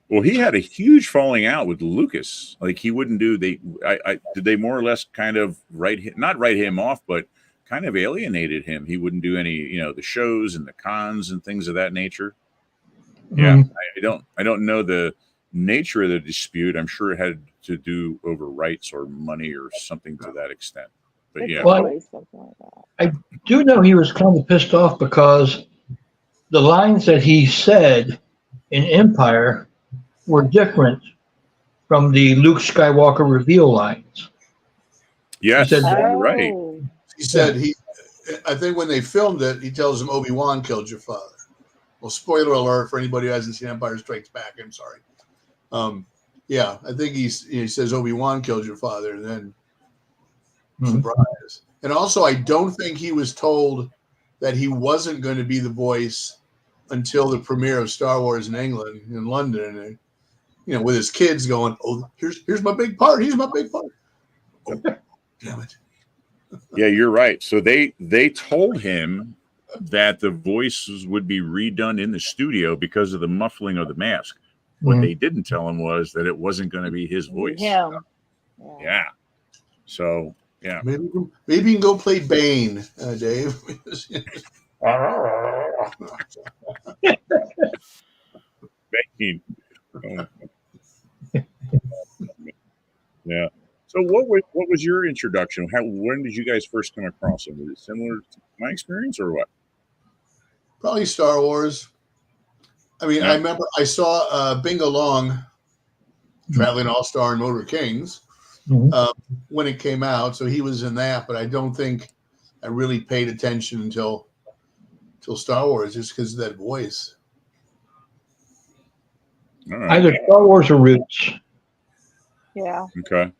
Well, he had a huge falling out with Lucas. Like he wouldn't do did they more or less kind of not write him off, but kind of alienated him. He wouldn't do any, the shows and the cons and things of that nature. Yeah, I don't know the nature of the dispute. I'm sure it had to do over rights or money or something to that extent. But yeah, well, I do know he was kind of pissed off because the lines that he said in Empire were different from the Luke Skywalker reveal lines. Yes, he said, you're right. He said I think when they filmed it, he tells him Obi-Wan killed your father. Well, spoiler alert for anybody who hasn't seen Empire Strikes Back. I'm sorry. Yeah, I think he says Obi-Wan killed your father, and then surprise. And also, I don't think he was told that he wasn't going to be the voice until the premiere of Star Wars in England, in London, and with his kids going, "Oh, here's my big part. Here's my big part." Oh, damn it. Yeah, you're right. So they told him that the voices would be redone in the studio because of the muffling of the mask. What they didn't tell him was that it wasn't going to be his voice. Him. Yeah. So yeah. Maybe you can go play Bane, Dave. Bane. Yeah. So what was your introduction? When did you guys first come across him? Was it similar to my experience or what? Probably Star Wars. I mean, I remember I saw Bingo Long, Traveling All-Star and Motor Kings, when it came out. So he was in that, but I don't think I really paid attention until Star Wars, just because of that voice. All right. Either Star Wars or Roots. Yeah. Okay.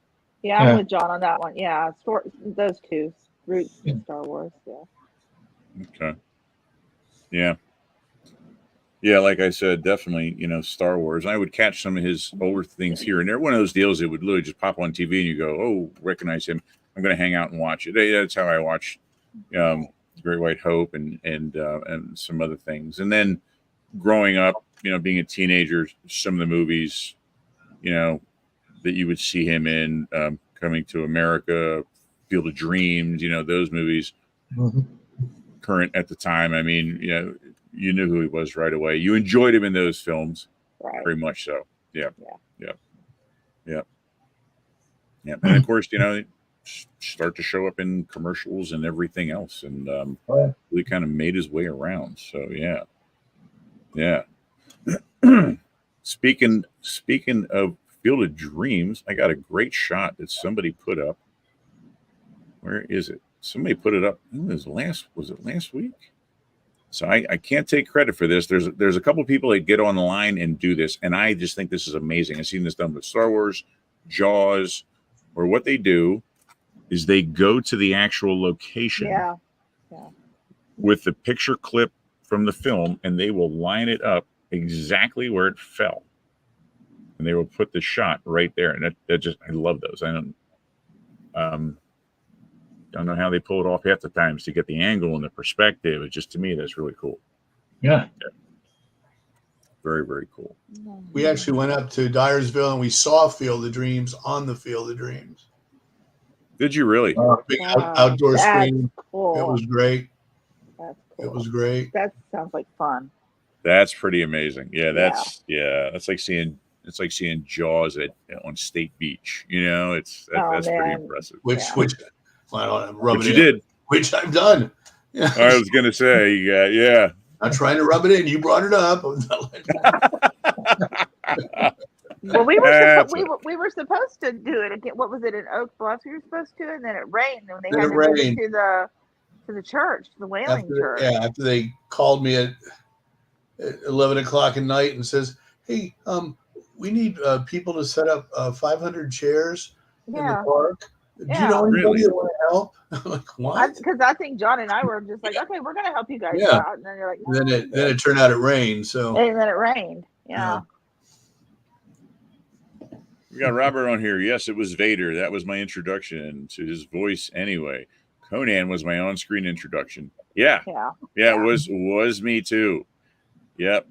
Yeah, I'm with John on that one. Yeah, those two, Roots and Star Wars. Yeah. Okay. Yeah. Yeah, like I said, definitely, Star Wars. I would catch some of his older things here and there. One of those deals that would literally just pop on TV and you go, "Oh, recognize him. I'm going to hang out and watch it." That's how I watch Great White Hope and some other things. And then growing up, being a teenager, some of the movies, that you would see him in, Coming to America, Field of Dreams, those movies, current at the time. I mean, you knew who he was right away. You enjoyed him in those films, very much so. Yeah. And of course, start to show up in commercials and everything else, and really kind of made his way around. So yeah. Speaking of Field of Dreams, I got a great shot that somebody put up. Where is it? Somebody put it up. Was it last week? So I can't take credit for this. There's a couple of people that get on the line and do this, and I just think this is amazing. I've seen this done with Star Wars, Jaws, where what they do is they go to the actual location with the picture clip from the film, and they will line it up exactly where it fell. And they will put the shot right there. And that just, I love those. I don't know how they pull it off half the times to get the angle and the perspective. It's just, to me, that's really cool. Yeah. Very, very cool. We actually went up to Dyersville and we saw Field of Dreams on the Field of Dreams. Did you really? Big outdoor screen. Cool. It was great. That's cool. It was great. That sounds like fun. That's pretty amazing. Yeah, that's like seeing Jaws on State Beach. That's pretty impressive. Which I don't rub which it you in. did. Which I've done. Yeah. I was gonna say, yeah. I'm trying to rub it in. You brought it up. Well, we were supposed to do it again. What was it in Oak Bluff? We were supposed to, and then it rained, and they had to move it to the church, the Whaling Church. Yeah, after they called me at 11 o'clock at night and says, "Hey, we need people to set up 500 chairs in the park. Do you know anybody that want to help?" I'm like, what? Because I think John and I were just like, "Okay, we're going to help you guys out," and then you're like, no. Then it turned out it rained. So and then it rained. Yeah. We got Robert on here. Yes, it was Vader. That was my introduction to his voice anyway. Conan was my on-screen introduction. Yeah. It was me too. Yep.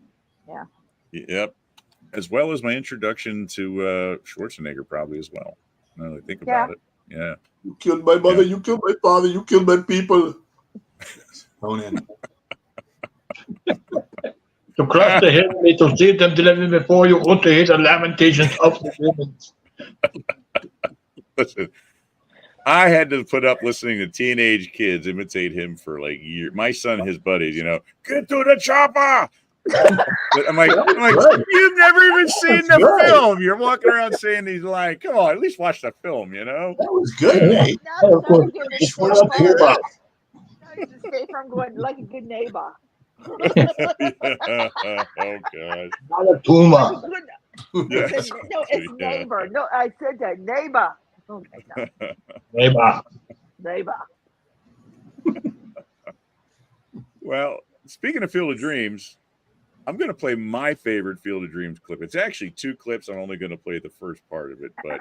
As well as my introduction to Schwarzenegger, probably as well. Now that I think about it. Yeah. You killed my mother, you killed my father, you killed my people. Conan. To crush the head, to see them deliver before you ought to hear the lamentations of the women. Listen, I had to put up listening to teenage kids imitate him for like years. My son, his buddies, get to the chopper. I'm like, you've never even seen the film. You're walking around saying these lines. Come on, at least watch the film, That was good, Nate. You just stay from going like a good neighbor. Oh God. Not a tumor. Yes. No, it's neighbor. No, I said that neighbor. Okay, no. Neighbor. Well, speaking of Field of Dreams, I'm going to play my favorite Field of Dreams clip. It's actually 2 clips. I'm only going to play the first part of it, but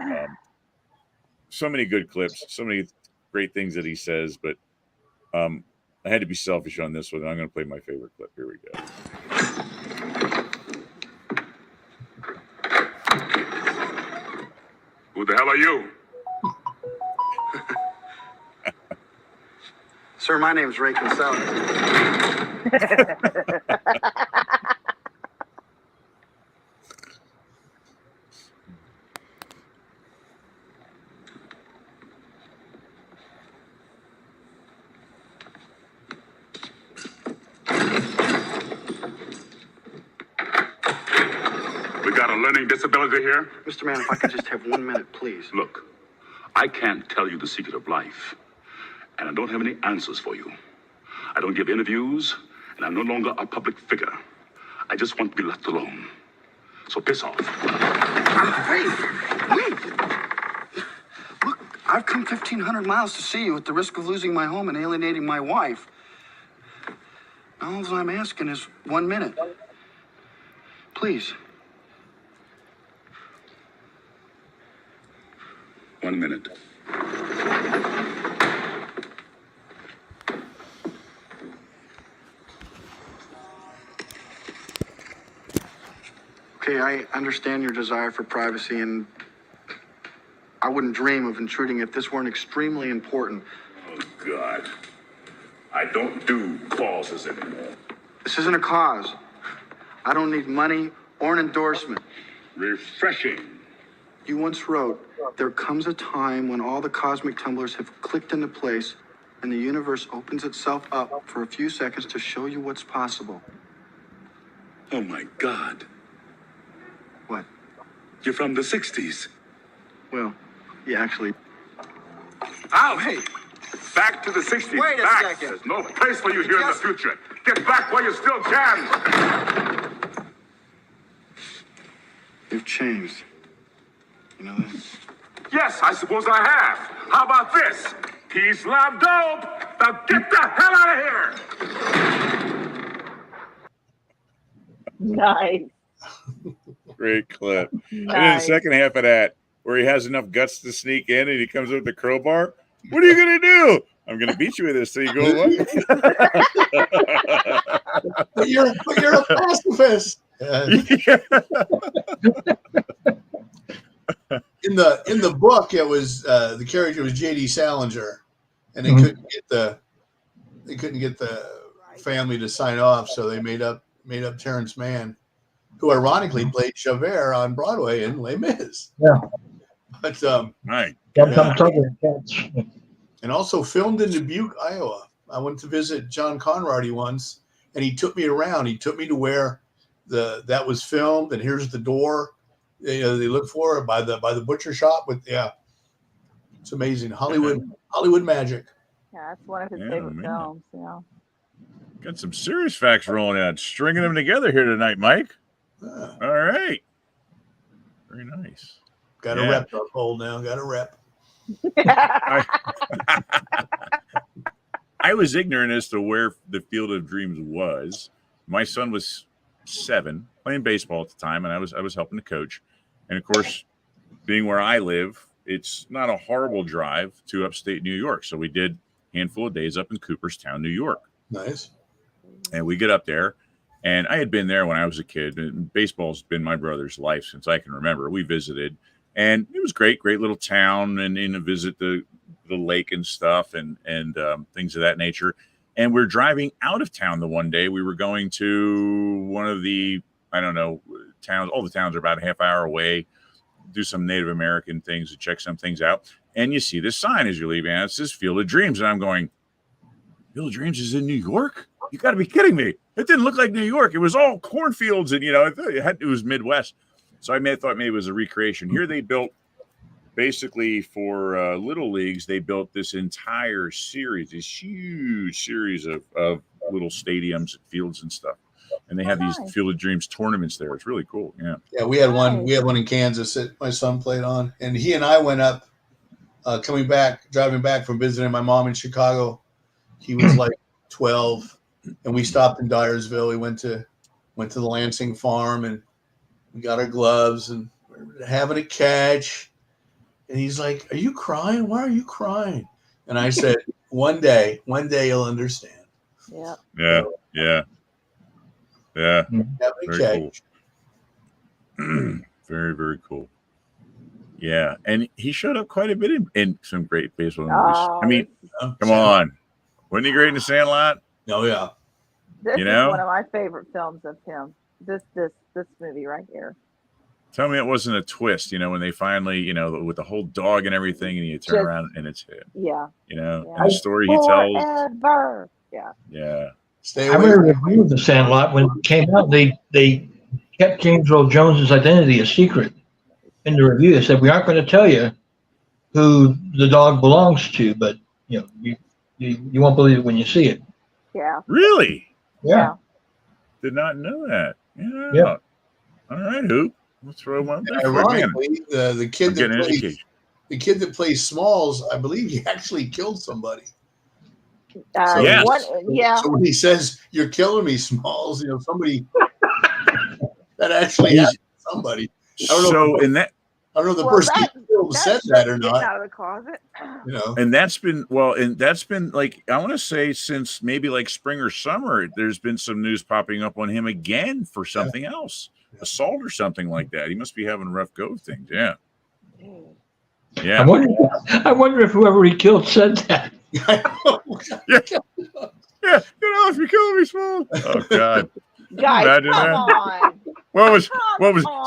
so many good clips, so many great things that he says, but I had to be selfish on this one. I'm going to play my favorite clip. Here we go. Who the hell are you? Sir, my name's Ray Gonzalez. We got a learning disability here? Mr. Man, if I could just have 1 minute, please. Look, I can't tell you the secret of life, and I don't have any answers for you. I don't give interviews, and I'm no longer a public figure. I just want to be left alone. So piss off. Wait. Look, I've come 1,500 miles to see you at the risk of losing my home and alienating my wife. All I'm asking is 1 minute. Please. 1 minute. Okay, I understand your desire for privacy, and I wouldn't dream of intruding if this weren't extremely important. Oh, God. I don't do clauses anymore. This isn't a cause. I don't need money or an endorsement. Refreshing. You once wrote, there comes a time when all the cosmic tumblers have clicked into place and the universe opens itself up for a few seconds to show you what's possible. Oh, my God. What? You're from the 60s. Well, yeah, actually. Ow, hey! Back to the 60s. Wait a back. second. There's no place for you here in the future. Get back while you still can. You've changed. You know that? Yes, I suppose I have. How about this? Peace, love, dope. Now get the hell out of here. Nice. Great clip. Nice. And then the second half of that, where he has enough guts to sneak in and he comes with the crowbar. What are you going to do? I'm going to beat you with this so you go away. But you're a pacifist. In the book, it was the character was J.D. Salinger, and they couldn't get the family to sign off, so they made up Terrence Mann, who ironically played Javert on Broadway in Les Mis. Yeah, but right. And also filmed in Dubuque, Iowa. I went to visit John Conrady once, and he took me around. He took me to where that was filmed, and here's the door. They look for it by the butcher shop it's amazing. Hollywood magic. Yeah, that's one of his favorite films. Yeah. Got some serious facts rolling out, stringing them together here tonight, Mike. All right. Very nice. Got a rep up hold now. Got a rep. I was ignorant as to where the Field of Dreams was. My son was 7, playing baseball at the time, and I was helping to coach. And of course, being where I live, it's not a horrible drive to upstate New York. So we did a handful of days up in Cooperstown, New York. Nice. And we get up there, and I had been there when I was a kid. And baseball's been my brother's life since I can remember. We visited, and it was great little town, and in to visit the lake and stuff, and things of that nature. And we're driving out of town the one day. We were going to one of the, I don't know, towns. All the towns are about a half hour away. Do some Native American things and check some things out. And you see this sign as you're leaving. And it says Field of Dreams. And I'm going, Field of Dreams is in New York? You got to be kidding me. It didn't look like New York. It was all cornfields. And, it was Midwest. So I thought maybe it was a recreation. Here they built, basically for little leagues, they built this entire series, this huge series of little stadiums and fields and stuff. And they have these Field of Dreams tournaments there. It's really cool. Yeah. Yeah, we had one. We had one in Kansas that my son played on, and he and I went up, driving back from visiting my mom in Chicago. He was like 12, and we stopped in Dyersville. We went to the Lansing farm, and we got our gloves and we're having a catch. And he's like, "Are you crying? Why are you crying?" And I said, "One day you'll understand." Yeah. Yeah. Yeah. Yeah. Very cool. Very, very cool. Yeah. And he showed up quite a bit in some great baseball movies. I mean, come on. Wasn't he great in The Sandlot? Oh, yeah. This is one of my favorite films of him. This movie right here. Tell me it wasn't a twist, when they finally, with the whole dog and everything, and you turn around and it's him. Yeah. And the story he tells. Forever. Yeah. Yeah. I remember the review of The Sandlot when it came out. They kept James Earl Jones's identity a secret. In the review, they said, "We aren't going to tell you who the dog belongs to, but you won't believe it when you see it." Yeah. Really? Yeah. Did not know that. Yeah. All right, Hoop. Let's throw one there. Ironically, the kid that plays Smalls, I believe he actually killed somebody. So when he says, "You're killing me, Smalls," somebody that actually happened to somebody. I don't know if the person said that or not. Out of the closet. And that's been like, I want to say since maybe like spring or summer, there's been some news popping up on him again for something else, assault or something like that. He must be having a rough go of things. Yeah. Yeah. I wonder if whoever he killed said that. Yeah. Get off! You're killing me, Small. Oh God. Guys, come on. What was?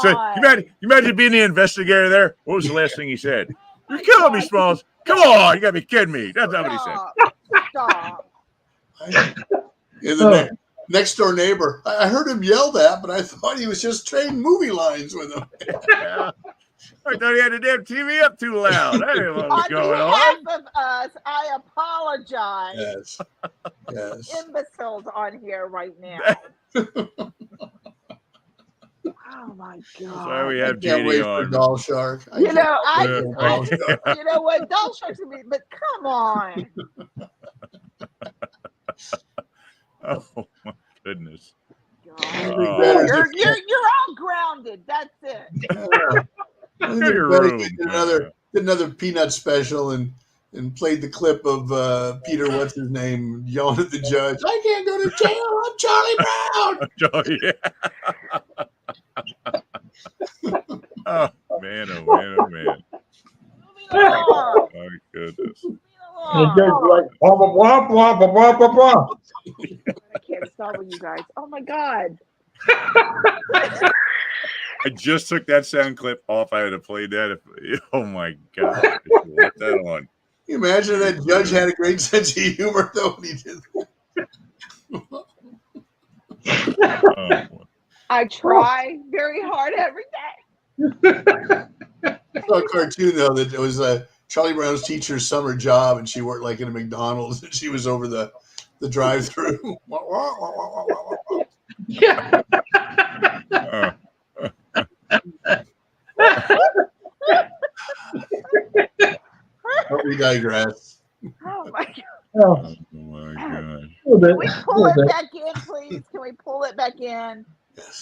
So you imagine being the investigator there. What was the last thing he said? "You're killing me, Smalls." Come on, you gotta be kidding me. That's not what he said. Stop. The next door neighbor, I heard him yell that, but I thought he was just trading movie lines with him. Yeah. I thought he had the damn TV up too loud. I didn't know what was going on. On behalf of us, I apologize. Yes. Imbeciles on here right now. Oh my God! Sorry, we have Can't wait JD for on. Doll Shark. You know what? Doll Shark's gonna be, but come on. Oh my goodness! You're all grounded. That's it. Did another Peanut special and played the clip of Peter, what's his name, yelling at the judge, "I can't go to jail. I'm Charlie Brown." Oh man! Oh man! Oh my goodness! I can't stop with you guys. Oh my God! I just took that sound clip off. I had to play that. Oh my God! Put that on. Can you imagine that judge had a great sense of humor though when he did that? I try very hard every day. I saw a cartoon though that it was Charlie Brown's teacher's summer job, and she worked like in a McDonald's, and she was over the drive-through. Yeah. We digress. Oh my God. Oh my God! Can we pull it back in, please? Can we pull it back in?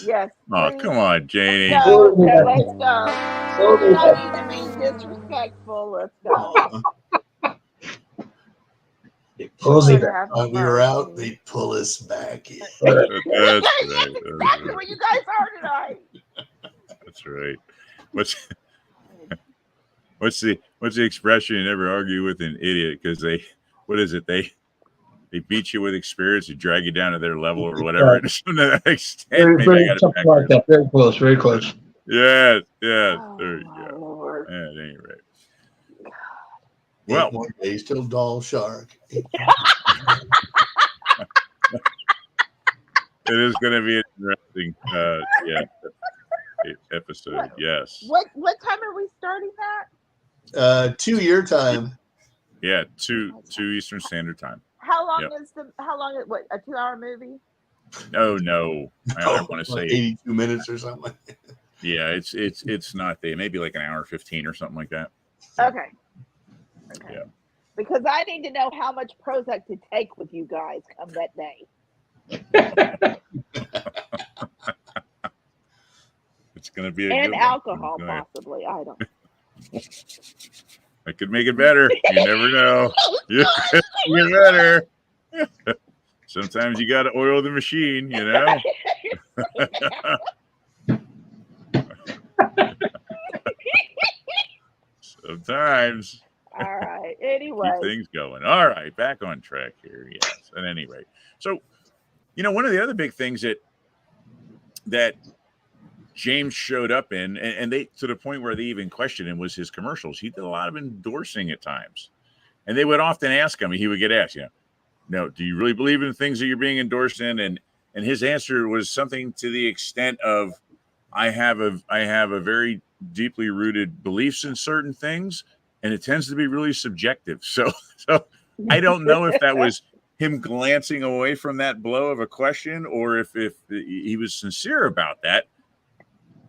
Yes. Oh, Please. come on, Janie. No, let's go. We do not need to be disrespectful. Let's go. We were out, they pull us back in. That's That's right. exactly where you guys are tonight. That's right. What's the expression? You never argue with an idiot because they beat you with experience and drag you down to their level or whatever. To that extent, something like that. Very close. Very close. Yeah. There you go. Lord. At any rate. Well, 8 more days till Doll Shark. It is going to be an interesting episode. Yes. What time are we starting that? 2 your time. Yeah, 2 Eastern Standard Time. How long is what, a 2-hour movie? No. I don't want to say 82 minutes or something. Yeah, it's not maybe like an hour 15 or something like that. Okay. Yeah. Because I need to know how much Prozac to take with you guys come that day. It's going to be and alcohol, possibly. I don't. I could make it better. You never know. You could make it better. Sometimes you got to oil the machine, you know. Sometimes. All right. Anyway. Keep things going. All right. Back on track here. Yes. At any rate. So, one of the other big things that James showed up in, and they, to the point where they even questioned him, was his commercials. He did a lot of endorsing at times. And they would often ask him, he would get asked, no, do you really believe in the things that you're being endorsed in? And his answer was something to the extent of, I have a very deeply rooted beliefs in certain things, and it tends to be really subjective. So I don't know if that was him glancing away from that blow of a question, or if he was sincere about that.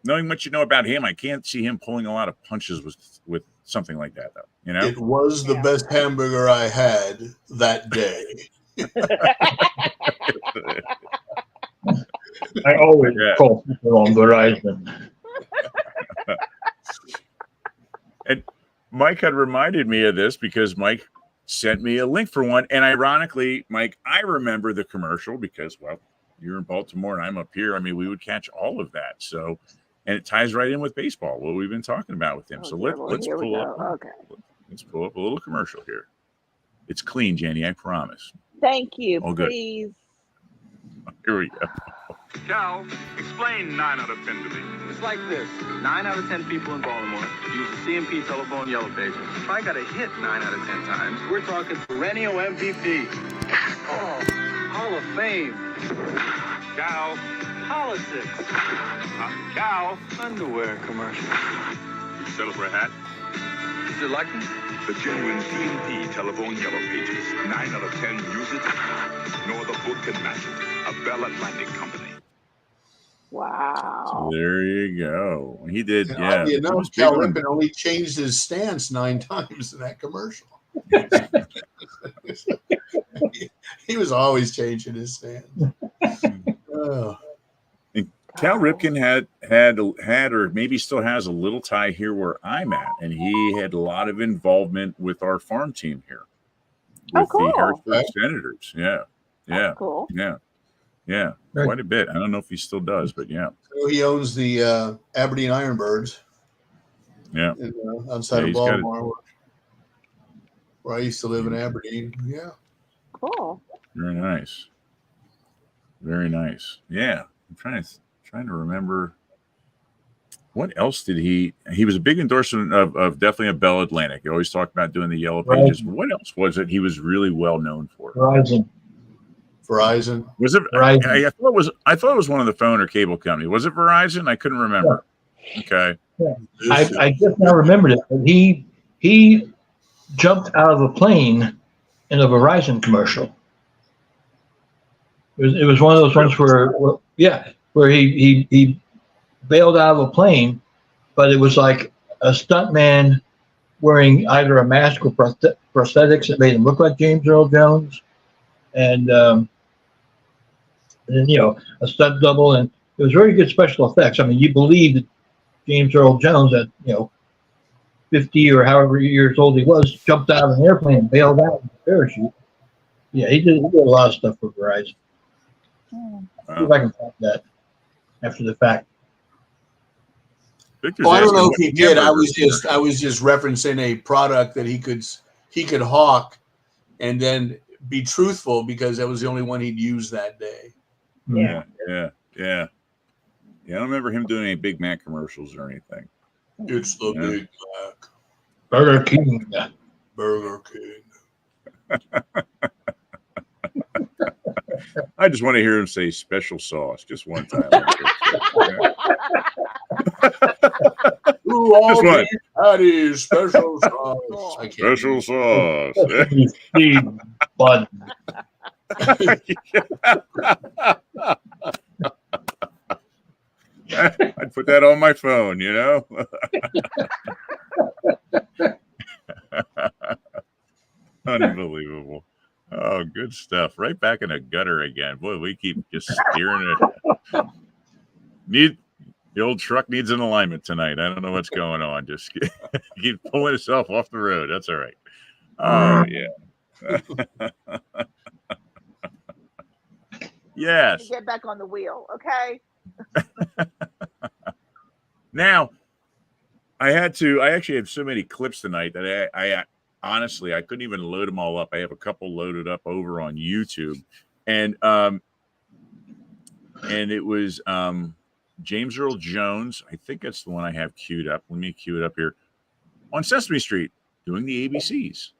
Knowing what you know about him, I can't see him pulling a lot of punches with something like that, though. It was the best hamburger I had that day. I always call people on Verizon. And Mike had reminded me of this because Mike sent me a link for one. And ironically, Mike, I remember the commercial because, well, you're in Baltimore and I'm up here. I mean, we would catch all of that. So, and it ties right in with baseball, what we've been talking about with him. So let's pull up. Okay. Let's pull up a little commercial here. It's clean, Jenny, I promise. Thank you. All good. Please. Here we go. Cal, explain 9 out of 10 to me. It's like this. 9 out of 10 people in Baltimore use the CMP telephone yellow pages. If I got a hit 9 out of 10 times, we're talking perennial MVP. Oh, Hall of Fame. Cal. Politics. Cal. Underwear commercial. You settle for a hat? Is it lucky? The genuine CMP telephone yellow pages. 9 out of 10 use it. No other book can match it. A Bell Atlantic company. Wow. So there you go. He did, And yeah. oddly enough, Cal Ripken only changed his stance 9 times in that commercial. He was always changing his stance. Oh. And Cal Ripken had, or maybe still has, a little tie here where I'm at, and he had a lot of involvement with our farm team here, with the Harrisburg Senators. Yeah. That's cool. Yeah, quite a bit. I don't know if he still does, but yeah. So he owns the Aberdeen Ironbirds. Yeah. Outside of Baltimore, where I used to live in Aberdeen. Yeah. Cool. Very nice. Very nice. Yeah. I'm trying to remember. What else did he was a big endorsement of definitely a Bell Atlantic. He always talked about doing the yellow pages. Right. What else was it he was really well known for? Verizon. Was it Verizon? I thought it was one of the phone or cable company. Was it Verizon? I couldn't remember. Yeah. Okay. Yeah. I just now remembered it. But he jumped out of a plane in a Verizon commercial. It was one of those ones where he bailed out of a plane, but it was like a stuntman wearing either a mask or prosthetics that made him look like Jame Earl Jones, and then a stunt double, and It was very good special effects. I mean, you believe that James Earl Jones, at 50 or however years old he was, jumped out of an airplane and bailed out in a parachute. Yeah, he did a lot of stuff for Verizon. See if I can find that after the fact. Oh, I don't know if he did. I was just referencing a product that he could hawk and then be truthful because that was the only one he'd use that day. Yeah. I don't remember him doing any Big Mac commercials or anything. It's the Big Mac. Burger King. Burger King. I just want to hear him say special sauce just one time. Just one. Patty's special sauce. I can't special sauce. Bun. I'd put that on my phone, Unbelievable. Oh, good stuff. Right back in the gutter again. Boy, we keep just steering it. The old truck needs an alignment tonight. I don't know what's going on. Just keep pulling itself off the road. That's all right. Oh, yeah. Yes. Get back on the wheel, okay? Now, I actually have so many clips tonight that I honestly, I couldn't even load them all up. I have a couple loaded up over on YouTube. And it was James Earl Jones. I think that's the one I have queued up. Let me cue it up here. On Sesame Street, doing the ABCs.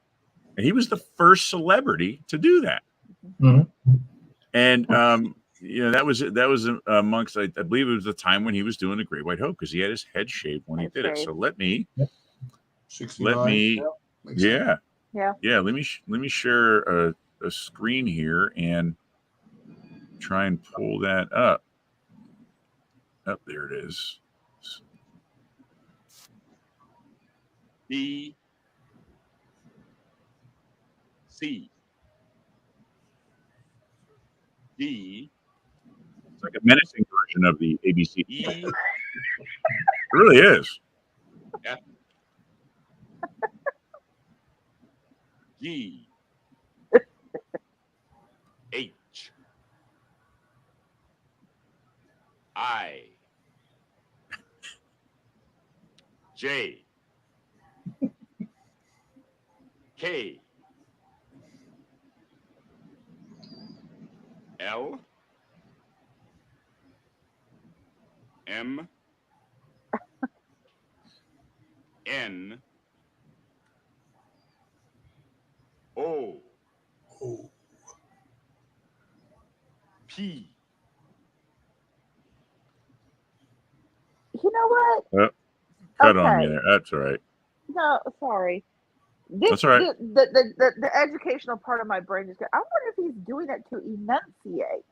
And he was the first celebrity to do that. Mm-hmm. And that was amongst, I believe it was the time when he was doing the Great White Hope, because he had his head shaved when he did it. So let me 69. Yeah. Yeah. Let me share a screen here and try and pull that up. Up there it is. B C D. It's like a menacing version of the ABC. E. It really is. F G H I J K L M N O P. You know what? Cut on me there. That's all right. No, sorry. That's all right. The educational part of my brain is good. I wonder if he's doing it to enunciate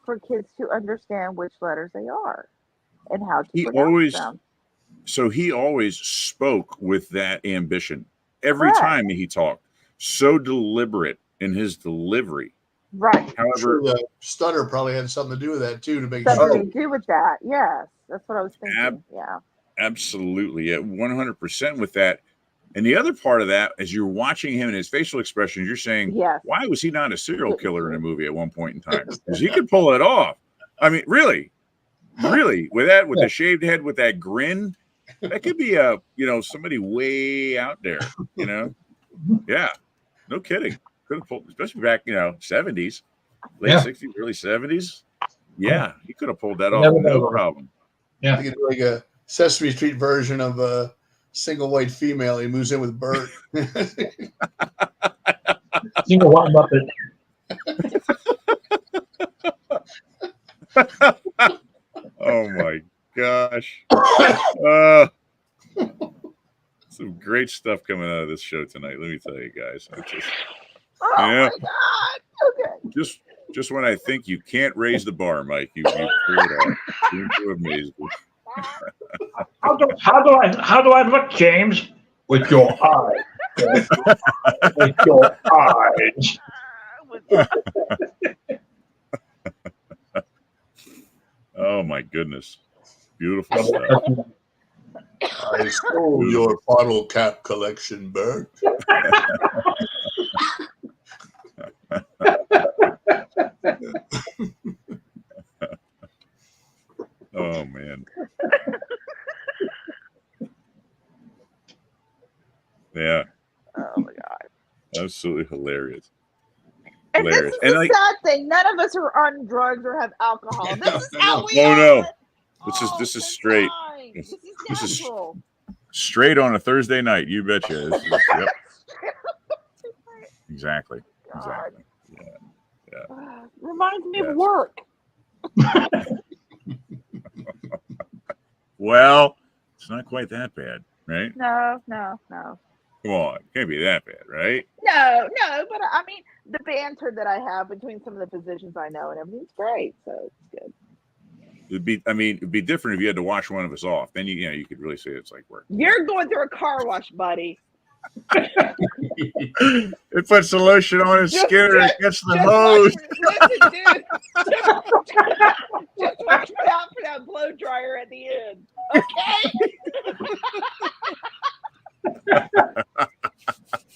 for kids to understand which letters they are and how to pronounce them. So he always spoke with that ambition every time he talked. So deliberate in his delivery. Right. However, the stutter probably had something to do with that too, to make something to do with that. Yes, that's what I was thinking. Yeah. Absolutely. Yeah, 100% with that. And the other part of that, as you're watching him and his facial expressions, you're saying, why was he not a serial killer in a movie at one point in time? Because he could pull it off. I mean, really, with the shaved head, with that grin, that could be somebody way out there, Yeah, no kidding. Could have pulled, especially back, 70s, late 60s, early 70s. Yeah, he could have pulled that off, no problem. Yeah, you could do like a Sesame Street version of a single white female. He moves in with Bert. Single white Muppet. Oh my gosh. Some great stuff coming out of this show tonight. Let me tell you guys. My God. Okay. Just when I think you can't raise the bar, Mike, you pull it off. You amaze me. How do I look, James? With your eyes. With your eyes. Oh my goodness. Beautiful stuff. I stole your bottle cap collection, Bert. Oh man. Yeah. Oh my god. Absolutely hilarious. And this is the sad thing. None of us are on drugs or have alcohol. This is how we Oh are. no. This is straight. This is This is natural. straight on a Thursday night. You betcha. Yep. Exactly. Exactly. Yeah. Reminds me Yes. of work. Well, it's not quite that bad, right? No. Come on. Can't be that bad, right? No, but I mean, the banter that I have between some of the physicians I know and everything's great, so it's good. It'd be different if you had to wash one of us off. Then you could really say it's like work. You're going through a car wash, buddy. It puts the lotion on his skin and it gets the hose. Listen, dude. Just watch out for that blow dryer at the end. Okay?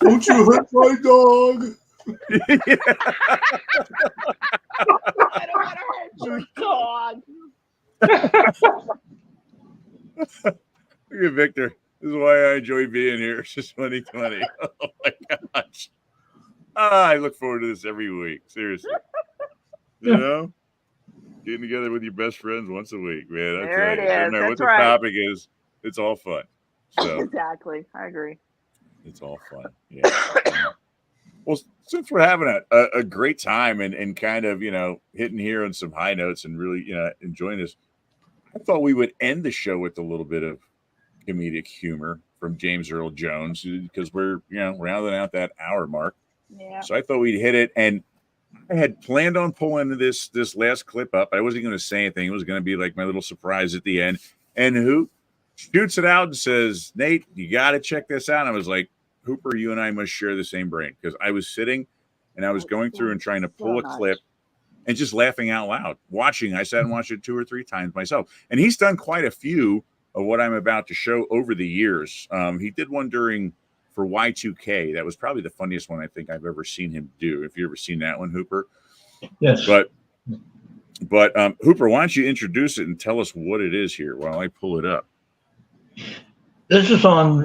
Don't you hurt my dog. I don't want to hurt your dog. Look at Victor. This is why I enjoy being here. It's just 2020. Oh my gosh. I look forward to this every week. Seriously. You know? Getting together with your best friends once a week, man. There it is. No matter what the topic is, it's all fun. So exactly. I agree. It's all fun. Yeah. Well, since we're having a great time and kind of, hitting here on some high notes and really, enjoying this, I thought we would end the show with a little bit of comedic humor from Jame Earl Jones because we're rounding out that hour mark. Yeah. So I thought we'd hit it, and I had planned on pulling this last clip up. I wasn't going to say anything. It was going to be like my little surprise at the end. And who shoots it out and says, "Nate, you got to check this out." And I was like, Hooper, you and I must share the same brain, because I was sitting and I was going through and trying to pull a clip and just laughing out loud. I sat and watched it 2 or 3 times myself. And he's done quite a few of what I'm about to show over the years. He did one for Y2K. That was probably the funniest one I think I've ever seen him do. If you ever seen that one, Hooper? Yes. But Hooper, why don't you introduce it and tell us what it is here while I pull it up? This is on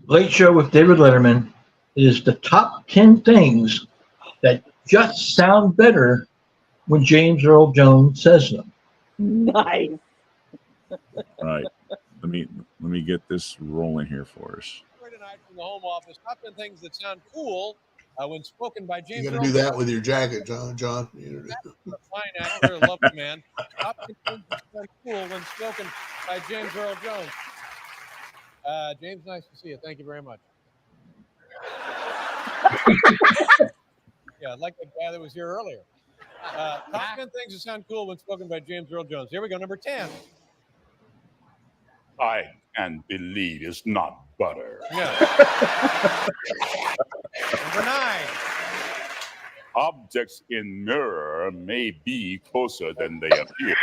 Late Show with David Letterman. It is the top 10 things that just sound better when Jame Earl Jones says them. Nice. All right. Let me get this rolling here for us. Tonight from the home office, top 10 things that sound cool when spoken by Jame. You're gonna do that with your jacket, John. Fine, you're a lovely man. Top 10 things that sound cool when spoken by Jame Earl Jones. James, nice to see you. Thank you very much. Yeah, like the guy that was here earlier. Top 10 things that sound cool when spoken by Jame Earl Jones. Here we go, number 10. I can't believe it's not butter. Yeah. Number 9. Objects in mirror may be closer than they appear.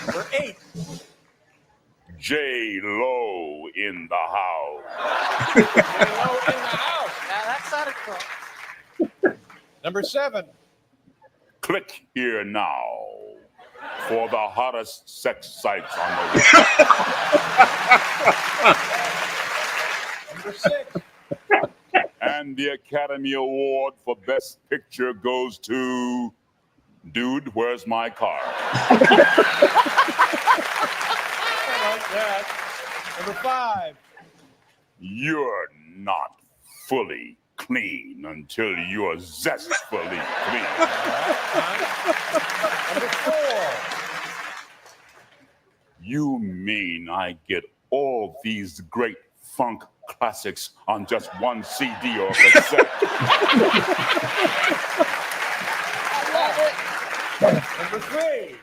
Number 8. J-Lo in the house. J-Lo in the house. Now that sounded cool. Number 7. Click here now for the hottest sex sites on the web. Number 6. And the Academy Award for Best Picture goes to Dude, Where's My Car? Like that. Number 5. You're not fully clean until you're zestfully clean. Number 4. You mean I get all these great funk classics on just one CD or cassette? I love it. Number 3.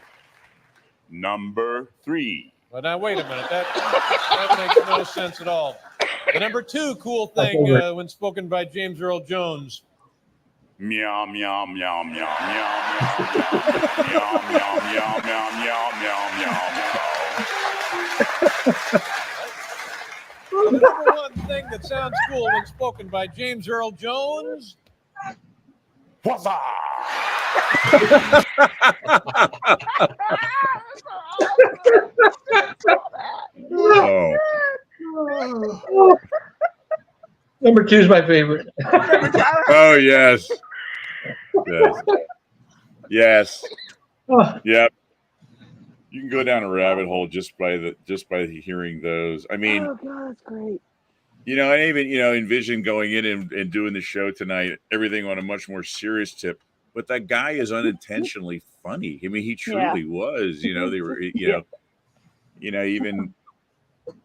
Number 3. Well, now wait a minute. That makes no sense at all. The number 2 cool thing when spoken by Jame Earl Jones. Meow, meow, meow, meow, meow, meow, meow, meow, meow, meow, meow, meow, meow, meow. The number one thing that sounds cool when spoken by James Earl Jones. Huzzah! Oh. Number 2 is my favorite. Oh yes. Yes. Yes. Yep. You can go down a rabbit hole just by hearing those. I mean, oh god, that's great. You know, I even, envision going in and doing the show tonight, everything on a much more serious tip. But that guy is unintentionally funny. I mean, he truly was. They were, even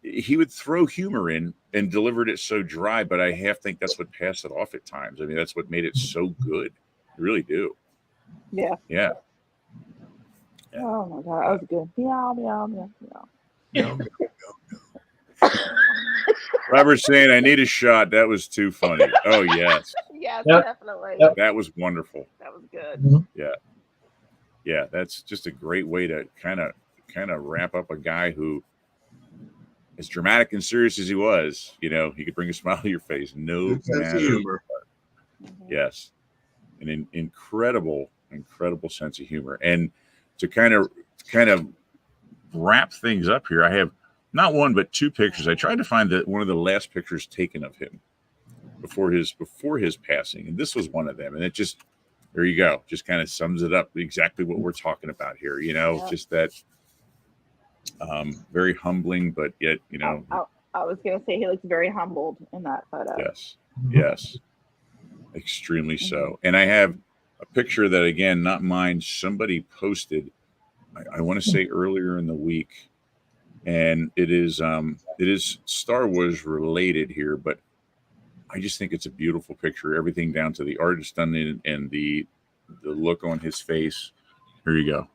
he would throw humor in and delivered it so dry. But I think that's what passed it off at times. I mean, that's what made it so good. I really do. Yeah. Yeah. Oh my god, that was good. Meow, meow, meow, meow. Robert's saying, I need a shot. That was too funny. Oh, yes. Yes, definitely. That was wonderful. That was good. Mm-hmm. Yeah. Yeah, that's just a great way to kind of wrap up a guy who, as dramatic and serious as he was, he could bring a smile to your face. No matter humor. Yes. An incredible sense of humor. And to kind of wrap things up here, I have not one but 2 pictures. I tried to find one of the last pictures taken of him before his passing, and this was one of them. And it just, there you go, just kind of sums it up exactly what we're talking about here. Just that very humbling, but yet I was gonna say he looks very humbled in that photo. Yes, extremely so. And I have a picture that, again, not mine. Somebody posted. I want to say earlier in the week. And it is Star Wars related here, but I just think it's a beautiful picture. Everything down to the artist done it and the look on his face. Here you go.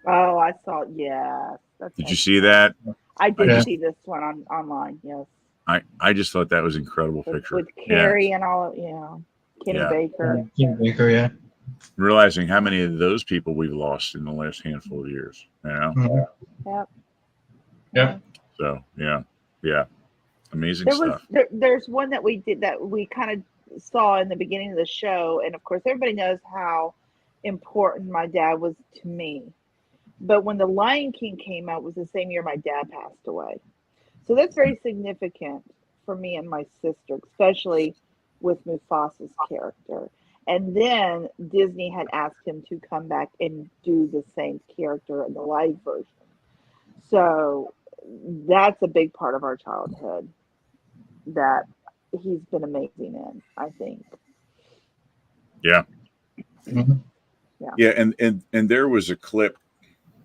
Oh, I saw. Yeah. Did you see that? I did see this one online. Yes. I just thought that was an incredible picture with Carrie and all. Kenny Baker. Kenny Baker, yeah. Realizing how many of those people we've lost in the last handful of years. Yep. Yeah. So yeah, amazing stuff. There's one that we did that we kind of saw in the beginning of the show, and of course everybody knows how important my dad was to me. But when The Lion King came out, it was the same year my dad passed away, so that's very significant for me and my sister, especially with Mufasa's character. And then Disney had asked him to come back and do the same character in the live version. So that's a big part of our childhood that he's been amazing in, I think. Yeah. Mm-hmm. Yeah, and there was a clip.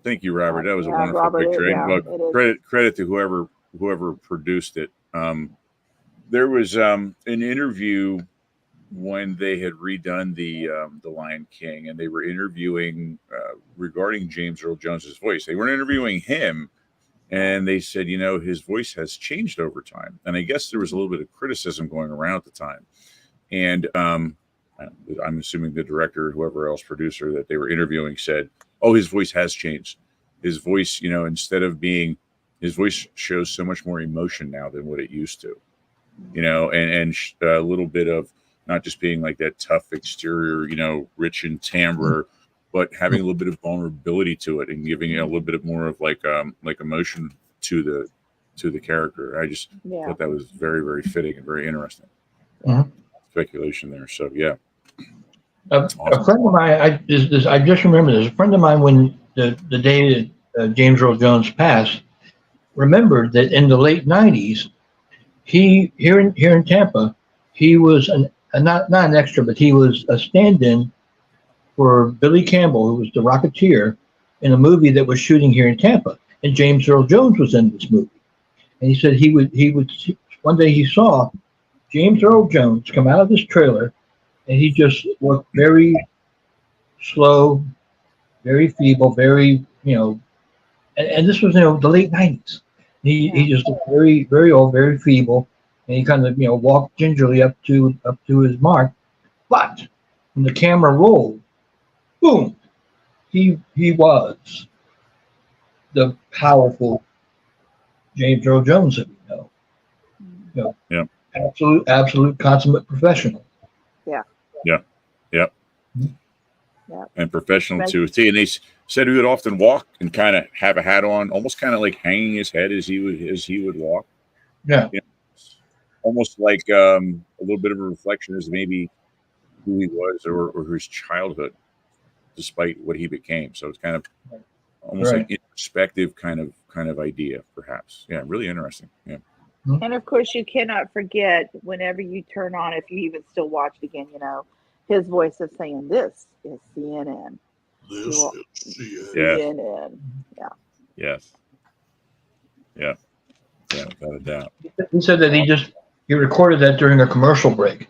Thank you, Robert. That was a wonderful picture. Credit to whoever produced it. There was an interview when they had redone the Lion King, and they were interviewing regarding James Earl Jones's voice. They weren't interviewing him, and they said, his voice has changed over time. And I guess there was a little bit of criticism going around at the time. And I'm assuming the director, whoever else, producer that they were interviewing said, oh, his voice has changed. His voice, his voice shows so much more emotion now than what it used to, and a little bit of not just being like that tough exterior, rich in timbre, but having a little bit of vulnerability to it and giving it a little bit more of like emotion to the character. I just thought that was very, very fitting and very interesting. Mm-hmm. Speculation there. So yeah. Awesome. A friend of mine, I just remember this. A friend of mine, when the day that James Earl Jones passed, remembered that in the late '90s, he here in Tampa, he was not an extra, but he was a stand-in for Billy Campbell, who was the Rocketeer, in a movie that was shooting here in Tampa, and James Earl Jones was in this movie. And he said he would one day he saw James Earl Jones come out of this trailer, and he just looked very slow, very feeble, very and this was the late '90s. He just looked very, very old, very feeble, and he kind of walked gingerly up to his mark. But when the camera rolled, boom, he was the powerful James Earl Jones that we know. Yeah. Absolute consummate professional. Yeah. Yeah. Yeah. Yeah. And professional too. See, and they said he would often walk and kind of have a hat on, almost kind of like hanging his head as he would walk. Yeah. You know, almost like a little bit of a reflection as maybe who he was or his childhood, despite what he became. So it's kind of almost like introspective kind of idea, perhaps. Yeah, really interesting. Yeah. And of course, you cannot forget whenever you turn on, if you even still watch it again, his voice is saying, "This is CNN." This is CNN. Yeah. Yes. Yeah. Yeah, without a doubt. He said that he recorded that during a commercial break.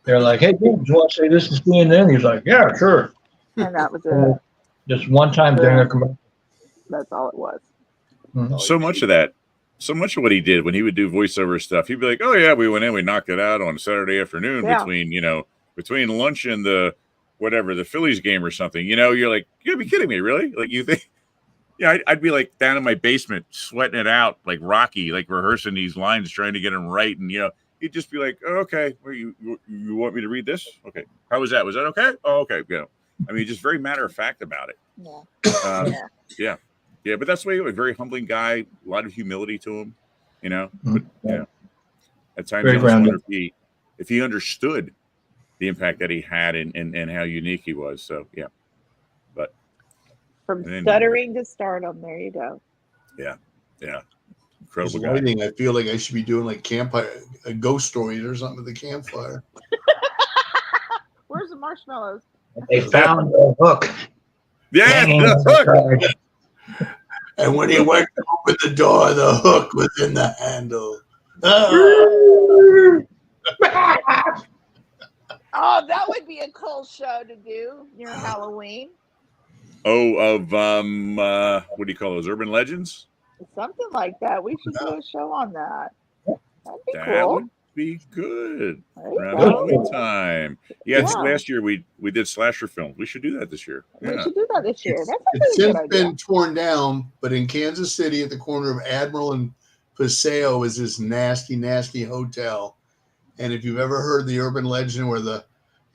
They're like, "Hey, James, you want to say this is CNN?" He's like, "Yeah, sure." And that was it. Just one time during a commercial. That's all it was. So much of what he did when he would do voiceover stuff, he'd be like, "Oh yeah, we went in, we knocked it out on Saturday afternoon between lunch and the Phillies game or something." You're like, "You gotta be kidding me, really?" Like you think? Yeah, I'd be like down in my basement sweating it out like Rocky, like rehearsing these lines, trying to get them right, and he'd just be like, "Oh, okay, well, you want me to read this? Okay, how was that? Was that okay? Oh, okay, I mean, just very matter of fact about it. Yeah. Yeah, but that's the way he was. Very humbling guy, a lot of humility to him, But at times I just wonder if he understood the impact that he had and how unique he was. So yeah, but from stuttering to stardom, there you go. Yeah, incredible guy. Lighting, I feel like I should be doing like a ghost story or something at the campfire. Where's the marshmallows? They found a hook. Yeah, the hook. And when he went to open the door, the hook was in the handle. Oh, that would be a cool show to do near Halloween. Oh, of what do you call those? Urban legends? Something like that. We should do a show on that. That'd be that cool. Would be good. Around Halloween time. Yes, last year we did slasher films. We should do that this year. We should do that this year. It's since been torn down, but in Kansas City at the corner of Admiral and Paseo is this nasty, nasty hotel. And if you've ever heard the urban legend where the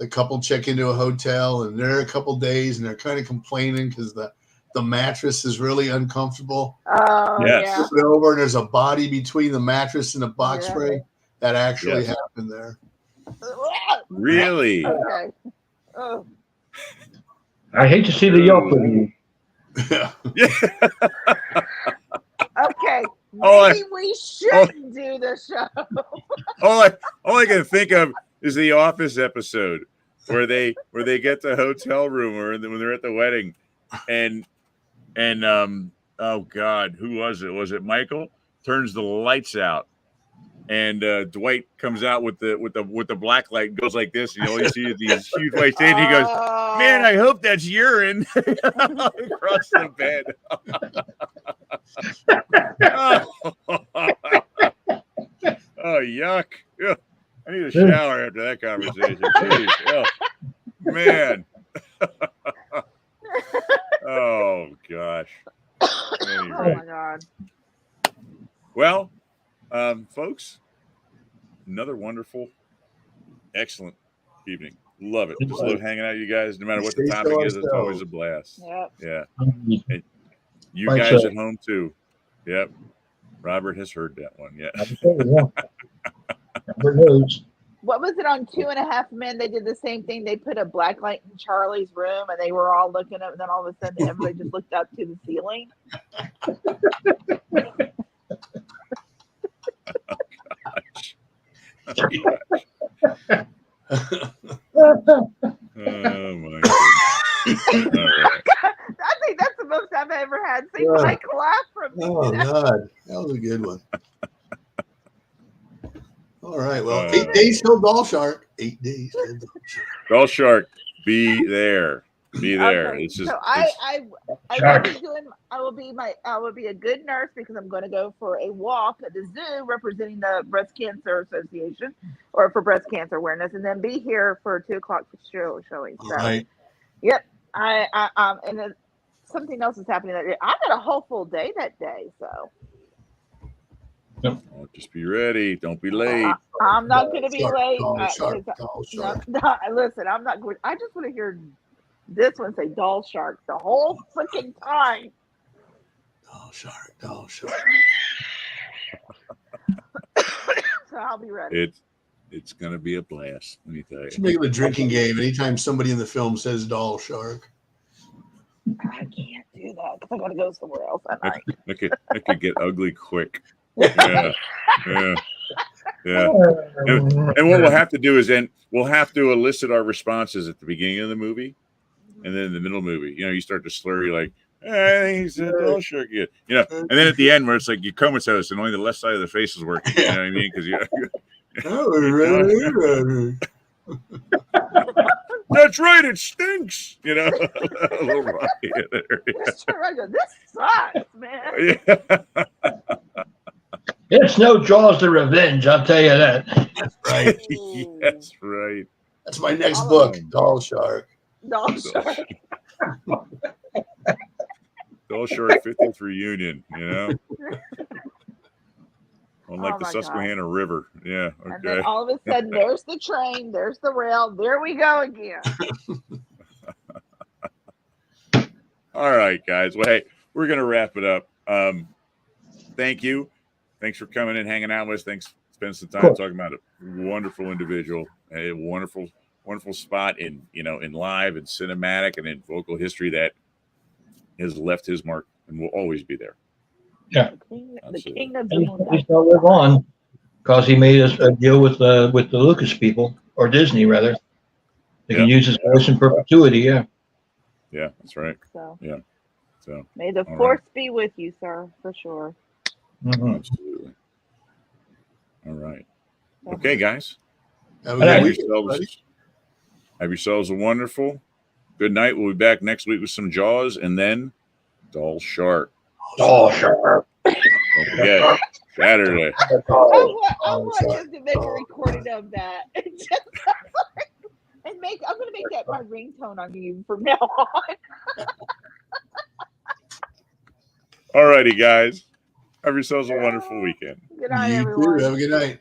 couple check into a hotel and they're a couple days and they're kind of complaining because the mattress is really uncomfortable. Oh, yeah. Flip it over and there's a body between the mattress and the box spring. That actually happened there. Really? Okay. Oh. I hate to see the yelp of you. Okay. Maybe we shouldn't do the show. all I can think of is the Office episode where they get the hotel room or when they're at the wedding, and oh God, who was it? Was it Michael? Turns the lights out, and Dwight comes out with the black light and goes like this, and you only see these huge white stains. He goes, "Man, I hope that's urine," across the bed. Oh, yuck. Ugh. I need a shower after that conversation. Jeez. Oh, man. Oh, gosh. Anyway. Oh, my God. Well, folks, another wonderful, excellent evening. Love it. Just love hanging out with you guys. No matter what the topic is, it's always a blast. Yep. Yeah. And you guys at home, too. Yep. Robert has heard that one. Yeah. What was it on 2.5 Men? They did the same thing. They put a black light in Charlie's room, and they were all looking up, and then all of a sudden, everybody just looked up to the ceiling. Oh my God. Right. I think that's the most I've ever had. See, Mike laughed from me. Oh God, that was a good one. All right, well, 8 days till Doll Shark. 8 days till Doll Shark. Doll Shark, be there. Be there. Okay, It's just. so It's, I will be a good nurse because I'm going to go for a walk at the zoo representing the Breast Cancer Association or for breast cancer awareness, and then be here for 2:00 showing. So, Right. yep. And then something else is happening that day. I got a whole full day that day, so just be ready. Don't be late. I'm not going to be late. Shark. Listen, I'm not going. I just want to hear this one say "doll shark" the whole freaking time. Doll shark. So I'll be ready. It's gonna be a blast. Let me tell you. Should make it a drinking game. Anytime somebody in the film says "doll shark," I can't do that because I got to go somewhere else that night. That could get ugly quick. Yeah. And what we'll have to do is then we'll have to elicit our responses at the beginning of the movie, and then in the middle of the movie. You start to slur. You're like, "Hey, he's a doll shark." And then at the end where it's like you comatose and only the left side of the face is working. You know what I mean? Because that's right, it stinks. A little rocky there. This sucks, man. Yeah. It's no Jaws the Revenge, I'll tell you that. That's right. That's right. That's my next book, Doll Shark. Doll Shark. Doll Shark 50th reunion, Unlike the Susquehanna River. Yeah. Okay. And then all of a sudden, there's the train, there's the rail. There we go again. All right, guys. Well, hey, we're going to wrap it up. Thank you. Thanks for coming and hanging out with us. Thanks for spending some time talking about a wonderful individual, a wonderful, wonderful spot in live and cinematic and in vocal history that has left his mark and will always be there. Yeah. The king of He's the going to live on because he made a deal with the Lucas people, or Disney rather. They can use his voice in perpetuity. Yeah. Yeah, that's right. So. Yeah. So may the force be with you, sir, for sure. Mm-hmm. Absolutely. All right. Okay, guys. Have yourselves a wonderful good night. We'll be back next week with some Jaws and then Doll Shark. Doll Shark. Don't forget, Saturday. I want him to make a recording of that. I'm going to make that my ringtone on you from now on. All righty, guys. Have yourselves a wonderful weekend. Good night, everyone. Have a good night.